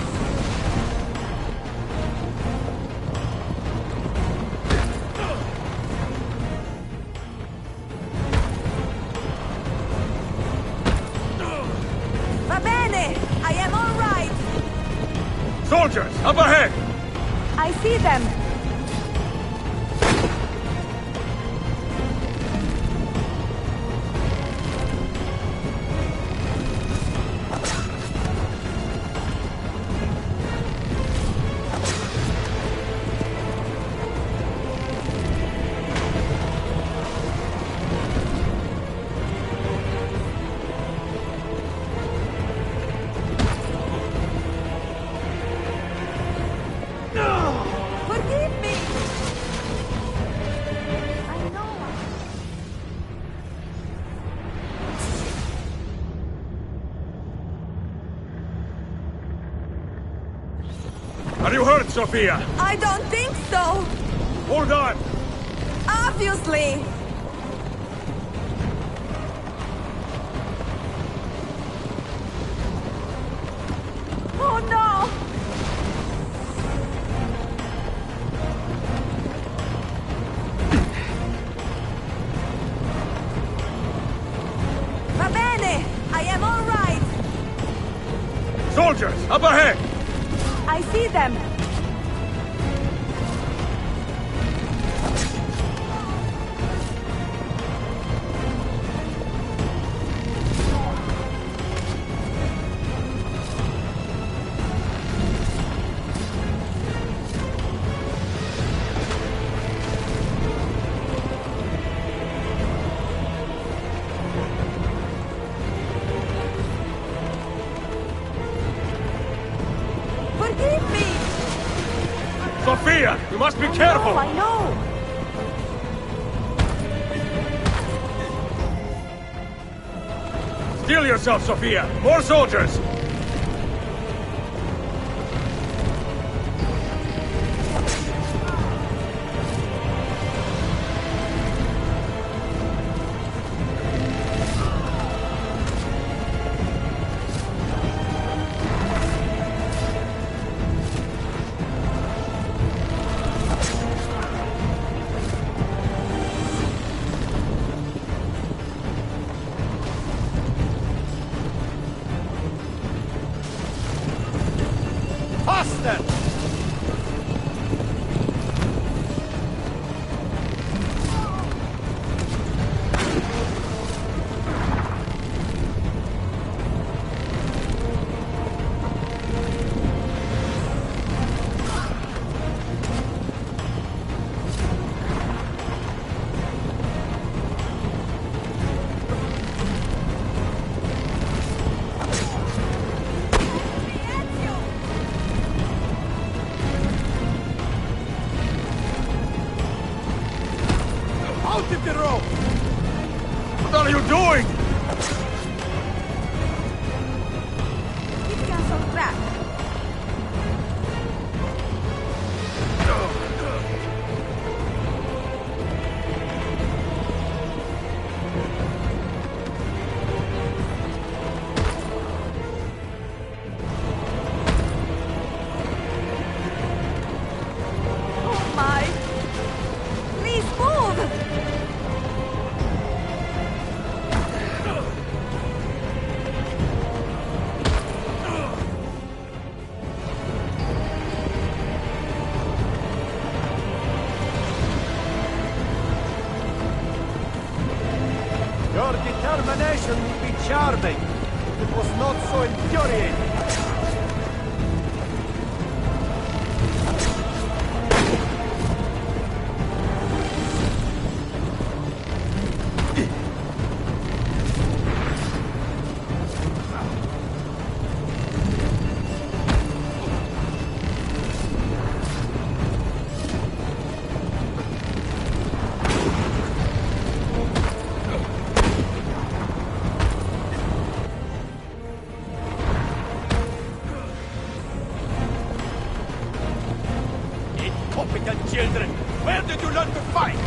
Va bene! I am all right! Soldiers, up ahead! I see them! Forgive me! I know. Are you hurt, Sophia? I don't think so! Hold on! Obviously! Oh no! Va bene! I am all right! Soldiers, up ahead! I see them! Forgive me! Sophia, you must be careful! No, I know! Steel yourself, Sophia! More soldiers! him the rope! What are you doing? Keep us on track. Oh my! Please move! Your determination would be charming if it was not so infuriating. Incompetent children! Where did you learn to fight?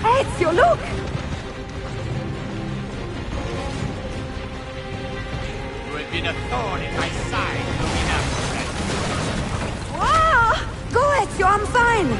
Ezio, look! You have been a thorn in my side long enough. Ah! Go, Ezio, I'm fine!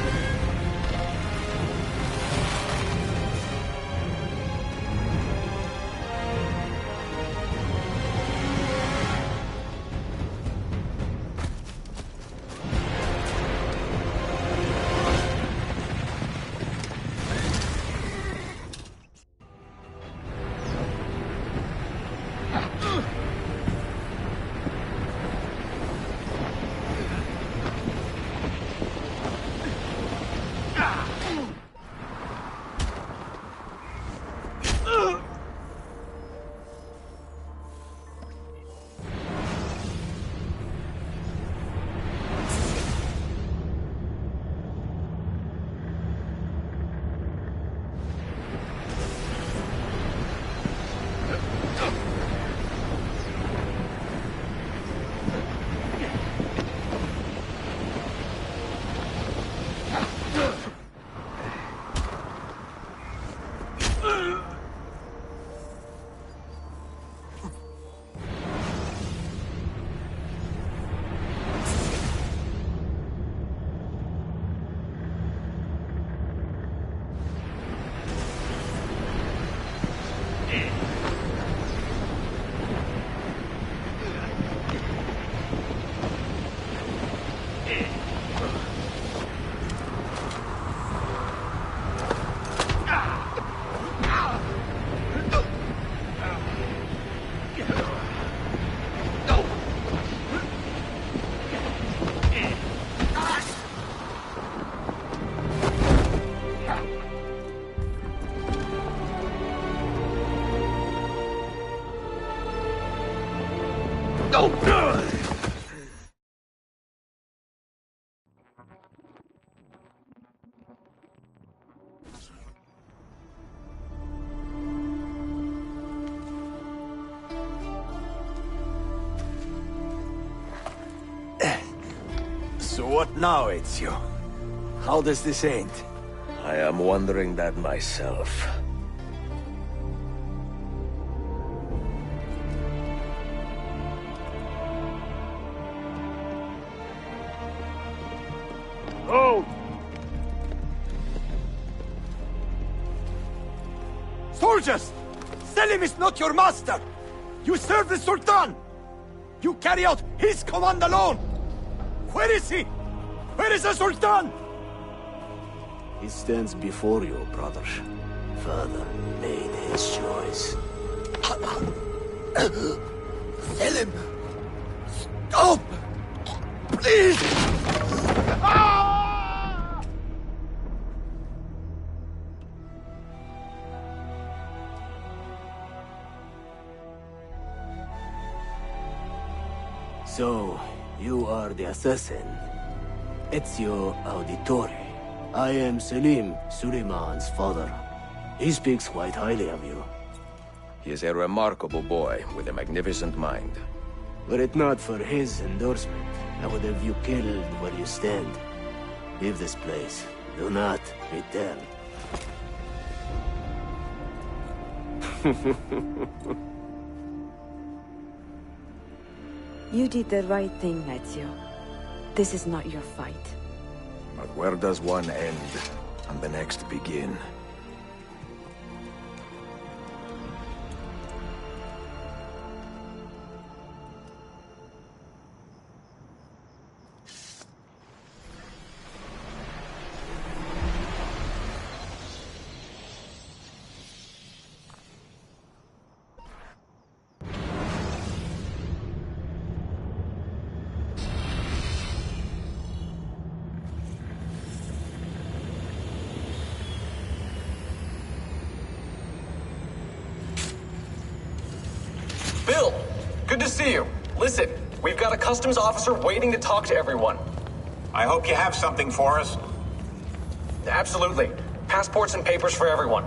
So what now, Ezio? How does this end? I am wondering that myself. Oh! Soldiers! Selim is not your master! You serve the Sultan! You carry out his command alone! Where is he? Where is the Sultan? He stands before you, brother. Father made his choice. Selim! Stop! Please! So, you are the assassin. Ezio Auditore. I am Selim, Suleiman's father. He speaks quite highly of you. He is a remarkable boy with a magnificent mind. Were it not for his endorsement, I would have you killed where you stand. Leave this place. Do not return. You did the right thing, Ezio. This is not your fight. But where does one end and the next begin? Bill, good to see you. Listen, we've got a customs officer waiting to talk to everyone. I hope you have something for us. Absolutely. Passports and papers for everyone.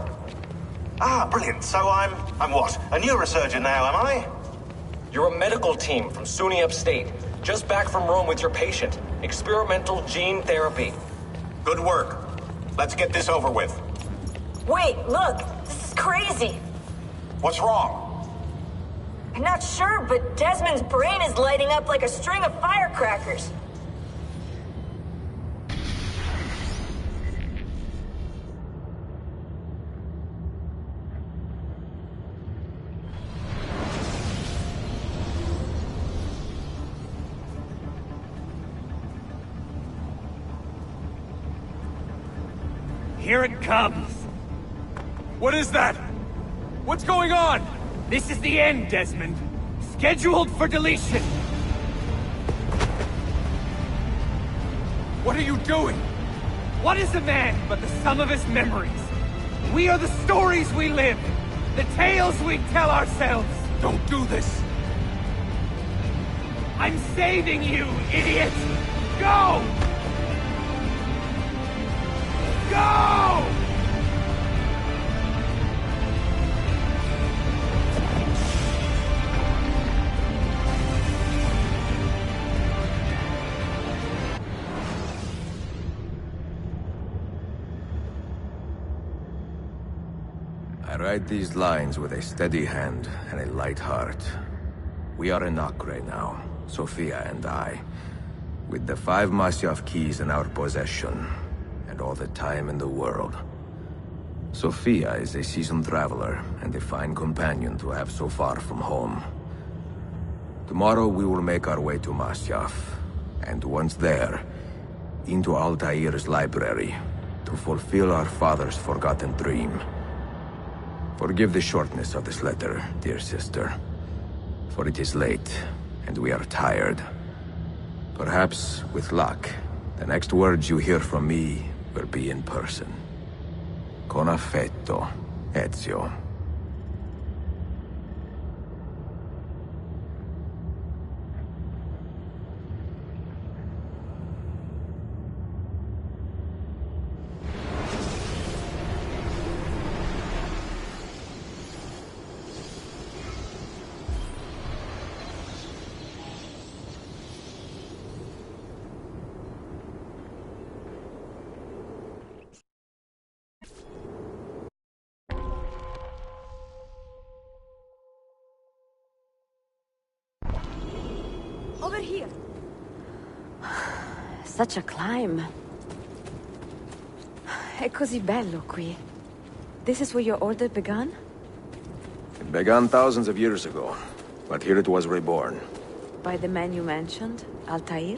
Ah, brilliant. So I'm what? A neurosurgeon now, am I? You're a medical team from SUNY Upstate. Just back from Rome with your patient. Experimental gene therapy. Good work. Let's get this over with. Wait, look! This is crazy! What's wrong? I'm not sure, but Desmond's brain is lighting up like a string of firecrackers. Here it comes! What is that? What's going on? This is the end, Desmond. Scheduled for deletion. What are you doing? What is a man but the sum of his memories? We are the stories we live, the tales we tell ourselves. Don't do this. I'm saving you, idiot! Go! Go! I write these lines with a steady hand and a light heart. We are in Acre now, Sofia and I, with the 5 Masyaf keys in our possession, and all the time in the world. Sofia is a seasoned traveler, and a fine companion to have so far from home. Tomorrow we will make our way to Masyaf, and once there, into Altair's library, to fulfill our father's forgotten dream. Forgive the shortness of this letter, dear sister, for it is late, and we are tired. Perhaps, with luck, the next words you hear from me will be in person. Con affetto, Ezio. Over here. Such a climb. È così bello qui. This is where your order began? It began thousands of years ago, but here it was reborn. By the man you mentioned, Altair?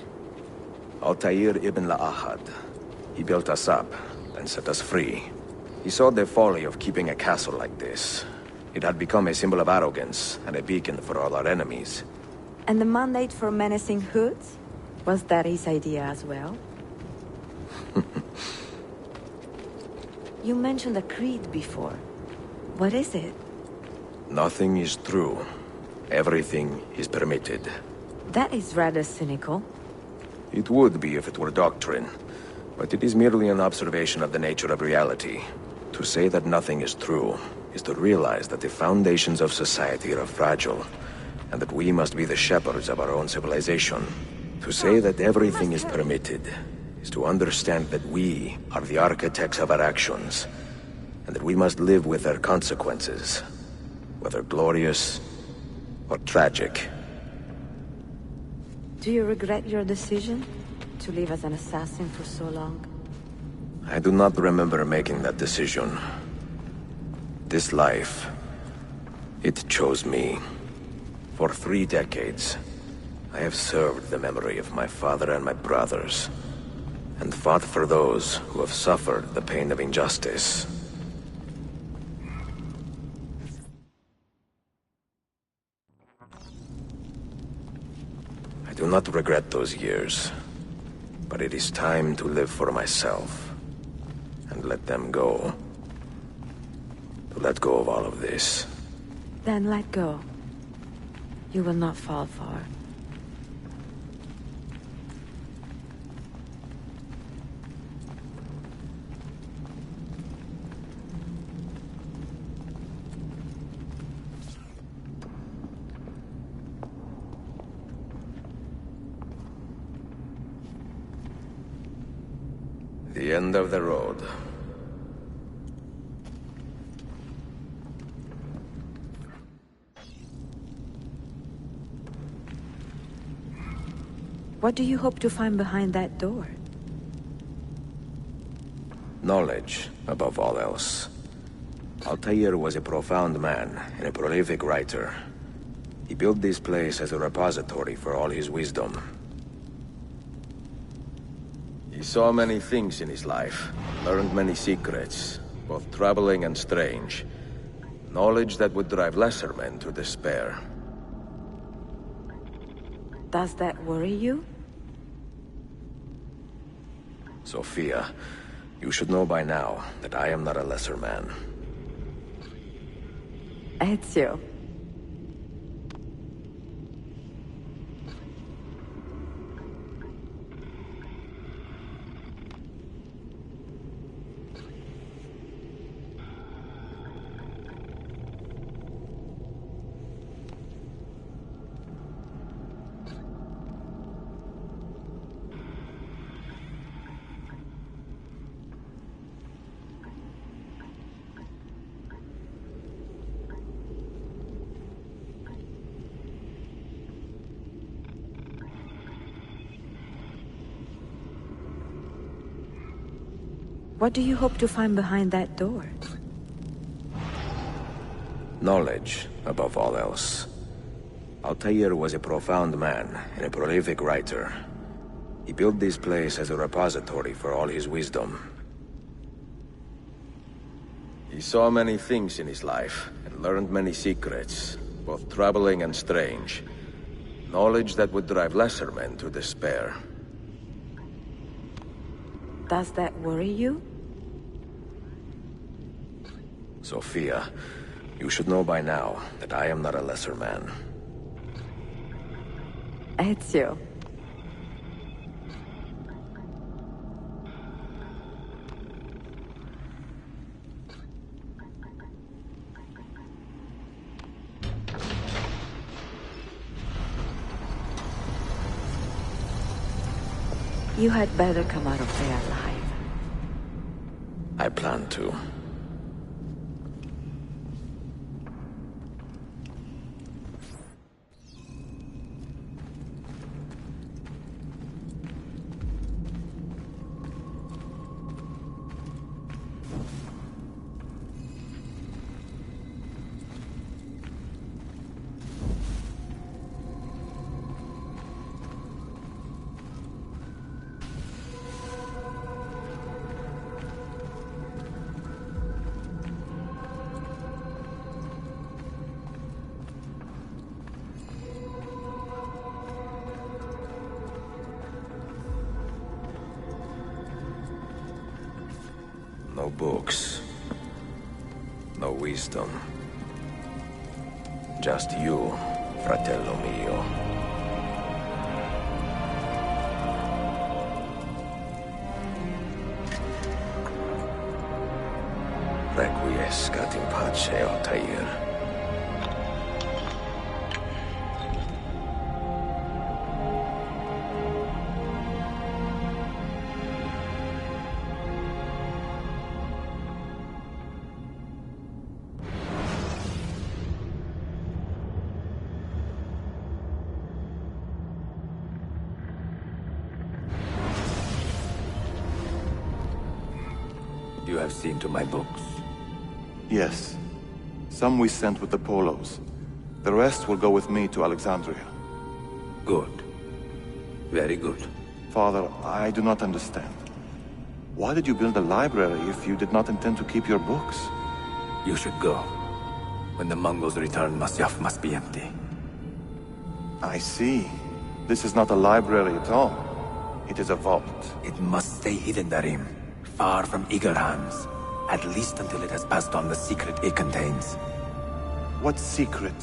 Altair ibn La'ahad. He built us up, and set us free. He saw the folly of keeping a castle like this. It had become a symbol of arrogance, and a beacon for all our enemies. And the mandate for menacing hoods? Was that his idea as well? You mentioned a creed before. What is it? Nothing is true. Everything is permitted. That is rather cynical. It would be if it were doctrine, but it is merely an observation of the nature of reality. To say that nothing is true is to realize that the foundations of society are fragile, and that we must be the shepherds of our own civilization. To say that everything is permitted is to understand that we are the architects of our actions, and that we must live with their consequences, whether glorious or tragic. Do you regret your decision to live as an assassin for so long? I do not remember making that decision. This life, it chose me. For 3 decades, I have served the memory of my father and my brothers, and fought for those who have suffered the pain of injustice. I do not regret those years, but it is time to live for myself, and let them go. To let go of all of this. Then let go. You will not fall far. The end of the road. What do you hope to find behind that door? Knowledge, above all else. Altair was a profound man and a prolific writer. He built this place as a repository for all his wisdom. He saw many things in his life, learned many secrets, both troubling and strange. Knowledge that would drive lesser men to despair. Does that worry you? Sophia, you should know by now that I am not a lesser man. Ezio. What do you hope to find behind that door? Knowledge, above all else. Altair was a profound man and a prolific writer. He built this place as a repository for all his wisdom. He saw many things in his life and learned many secrets, both troubling and strange. Knowledge that would drive lesser men to despair. Does that worry you? Sophia, you should know by now that I am not a lesser man. Ezio. You had better come out of there alive. I plan to. books. No wisdom. Just you, fratello mio. Requiescat in pace, Altair. You have seen to my books. Yes. Some we sent with the Polos. The rest will go with me to Alexandria. Good. Very good. Father, I do not understand. Why did you build a library if you did not intend to keep your books? You should go. When the Mongols return, Masyaf must be empty. I see. This is not a library at all. It is a vault. It must stay hidden, Darim. Far from eager hands. At least until it has passed on the secret it contains. What secret?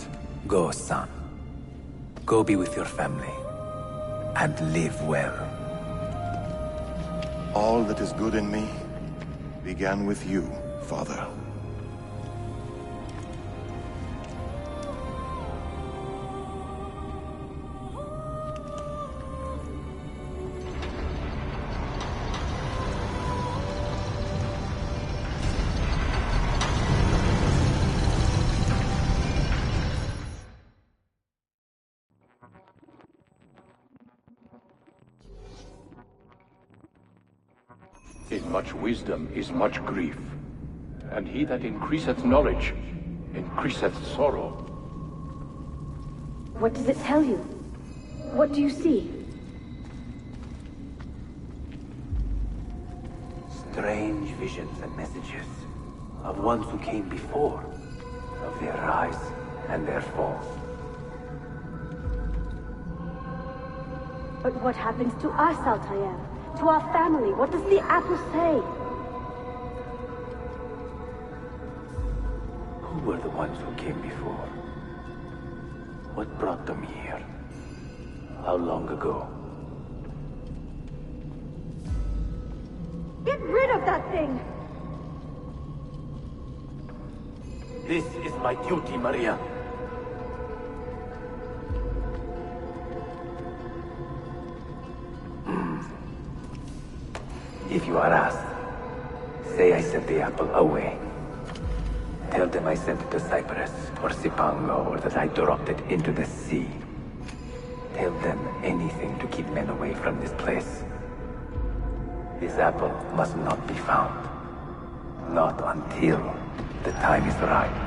Go, son. Go be with your family. And live well. All that is good in me began with you, Father. In much wisdom is much grief, and he that increaseth knowledge increaseth sorrow. What does it tell you? What do you see? Strange visions and messages of ones who came before, of their rise and their fall. But what happens to us, Altair? To our family? What does the apple say? Who were the ones who came before? What brought them here? How long ago? Get rid of that thing! This is my duty, Maria. If you are asked, say I sent the apple away. Tell them I sent it to Cyprus, or Cipango, or that I dropped it into the sea. Tell them anything to keep men away from this place. This apple must not be found. Not until the time is right.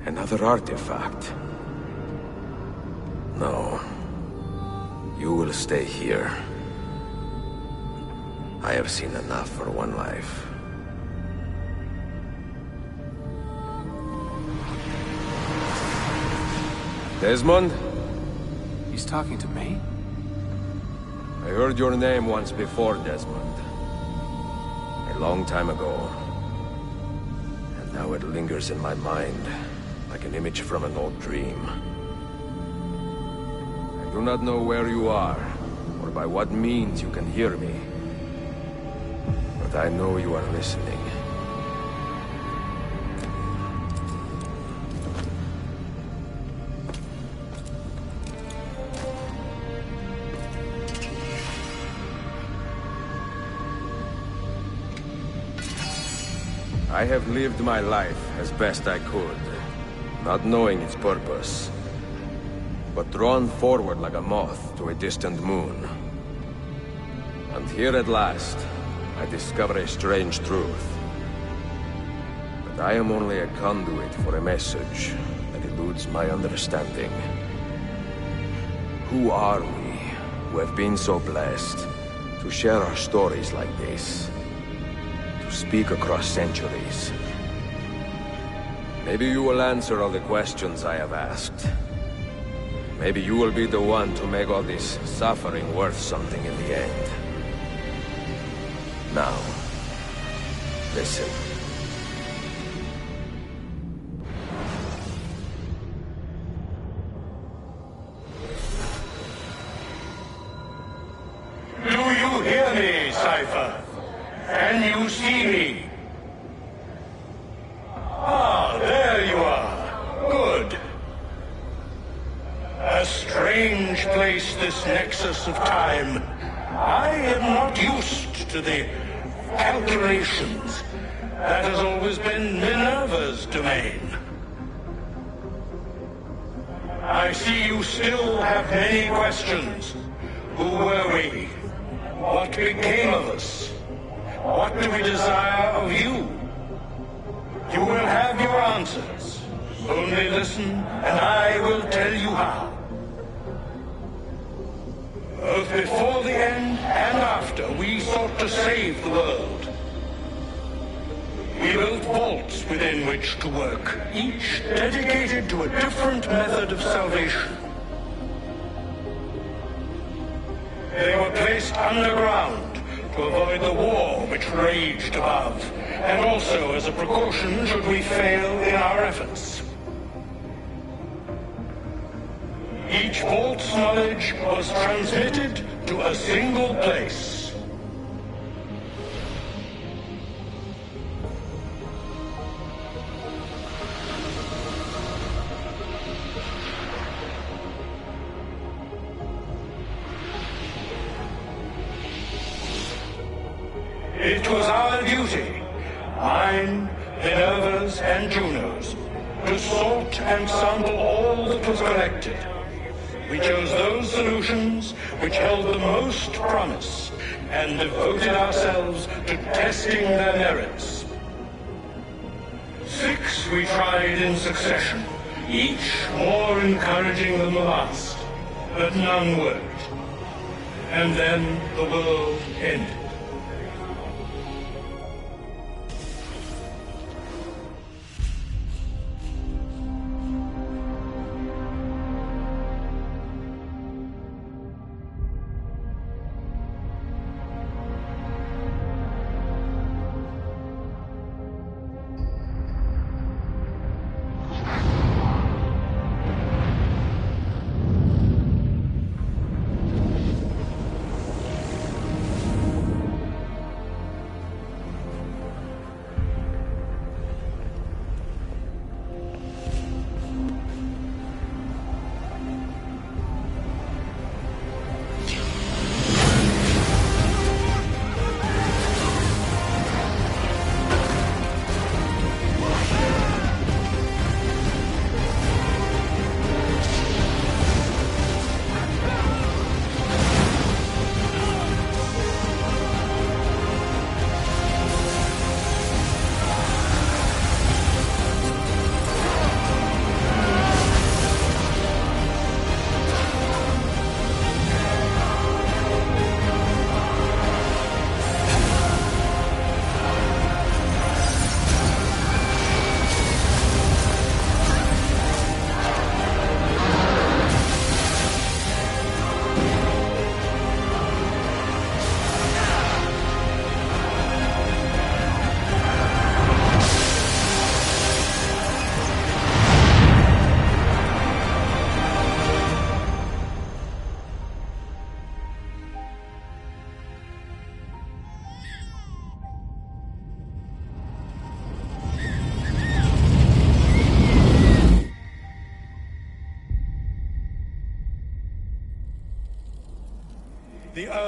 Another artifact. No. You will stay here. I have seen enough for one life. Desmond? He's talking to me? I heard your name once before, Desmond. A long time ago. And now it lingers in my mind, like an image from an old dream. I do not know where you are, or by what means you can hear me. But I know you are listening. I have lived my life as best I could, not knowing its purpose, but drawn forward like a moth to a distant moon. And here at last, I discover a strange truth. That I am only a conduit for a message that eludes my understanding. Who are we, who have been so blessed to share our stories like this? Speak across centuries. Maybe you will answer all the questions I have asked. Maybe you will be the one to make all this suffering worth something in the end. Now, listen. Do you hear me, Cypher? Can you see me? Ah, there you are. Good. A strange place, this nexus of time. I am not used to the calculations. That has always been Minerva's domain. I see you still have many questions. Who were we? What became of us? What do we desire of you? You will have your answers. Only listen, and I will tell you how. Both before the end and after, we sought to save the world. We built vaults within which to work, each dedicated to a different method of salvation. They were placed underground to avoid the war which raged above, and also as a precaution should we fail in our efforts. Each vault's knowledge was transmitted to a single place. It was our duty, mine, Minerva's, and Juno's, to sort and sample all that was collected. We chose those solutions which held the most promise, and devoted ourselves to testing their merits. 6 we tried in succession, each more encouraging than the last, but none worked. And then the world ended.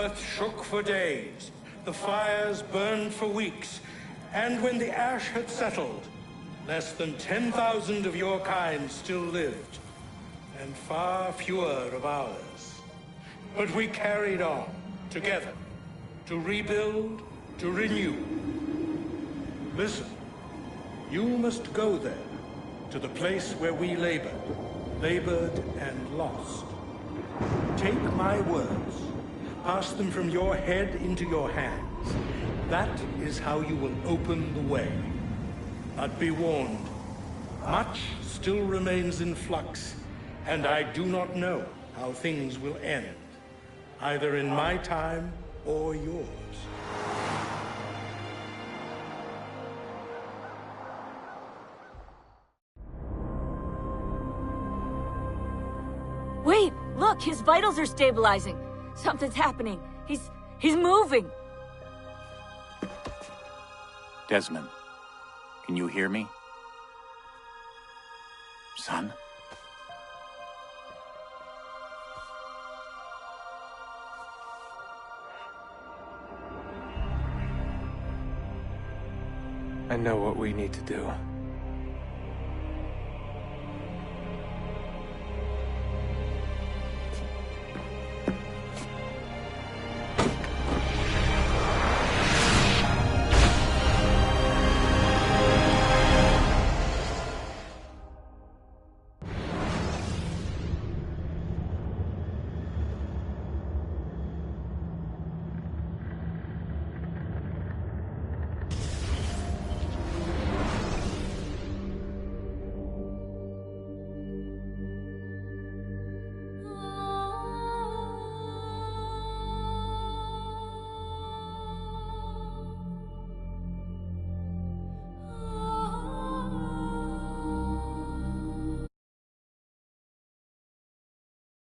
earth shook for days, the fires burned for weeks, and when the ash had settled, less than 10,000 of your kind still lived, and far fewer of ours. But we carried on, together, to rebuild, to renew. Listen, you must go there, to the place where we labored and lost. Take my words, pass them from your head into your hands. That is how you will open the way. But be warned, much still remains in flux, and I do not know how things will end, either in my time or yours. Wait, look, his vitals are stabilizing. Something's happening. He's moving. Desmond, can you hear me? Son? I know what we need to do.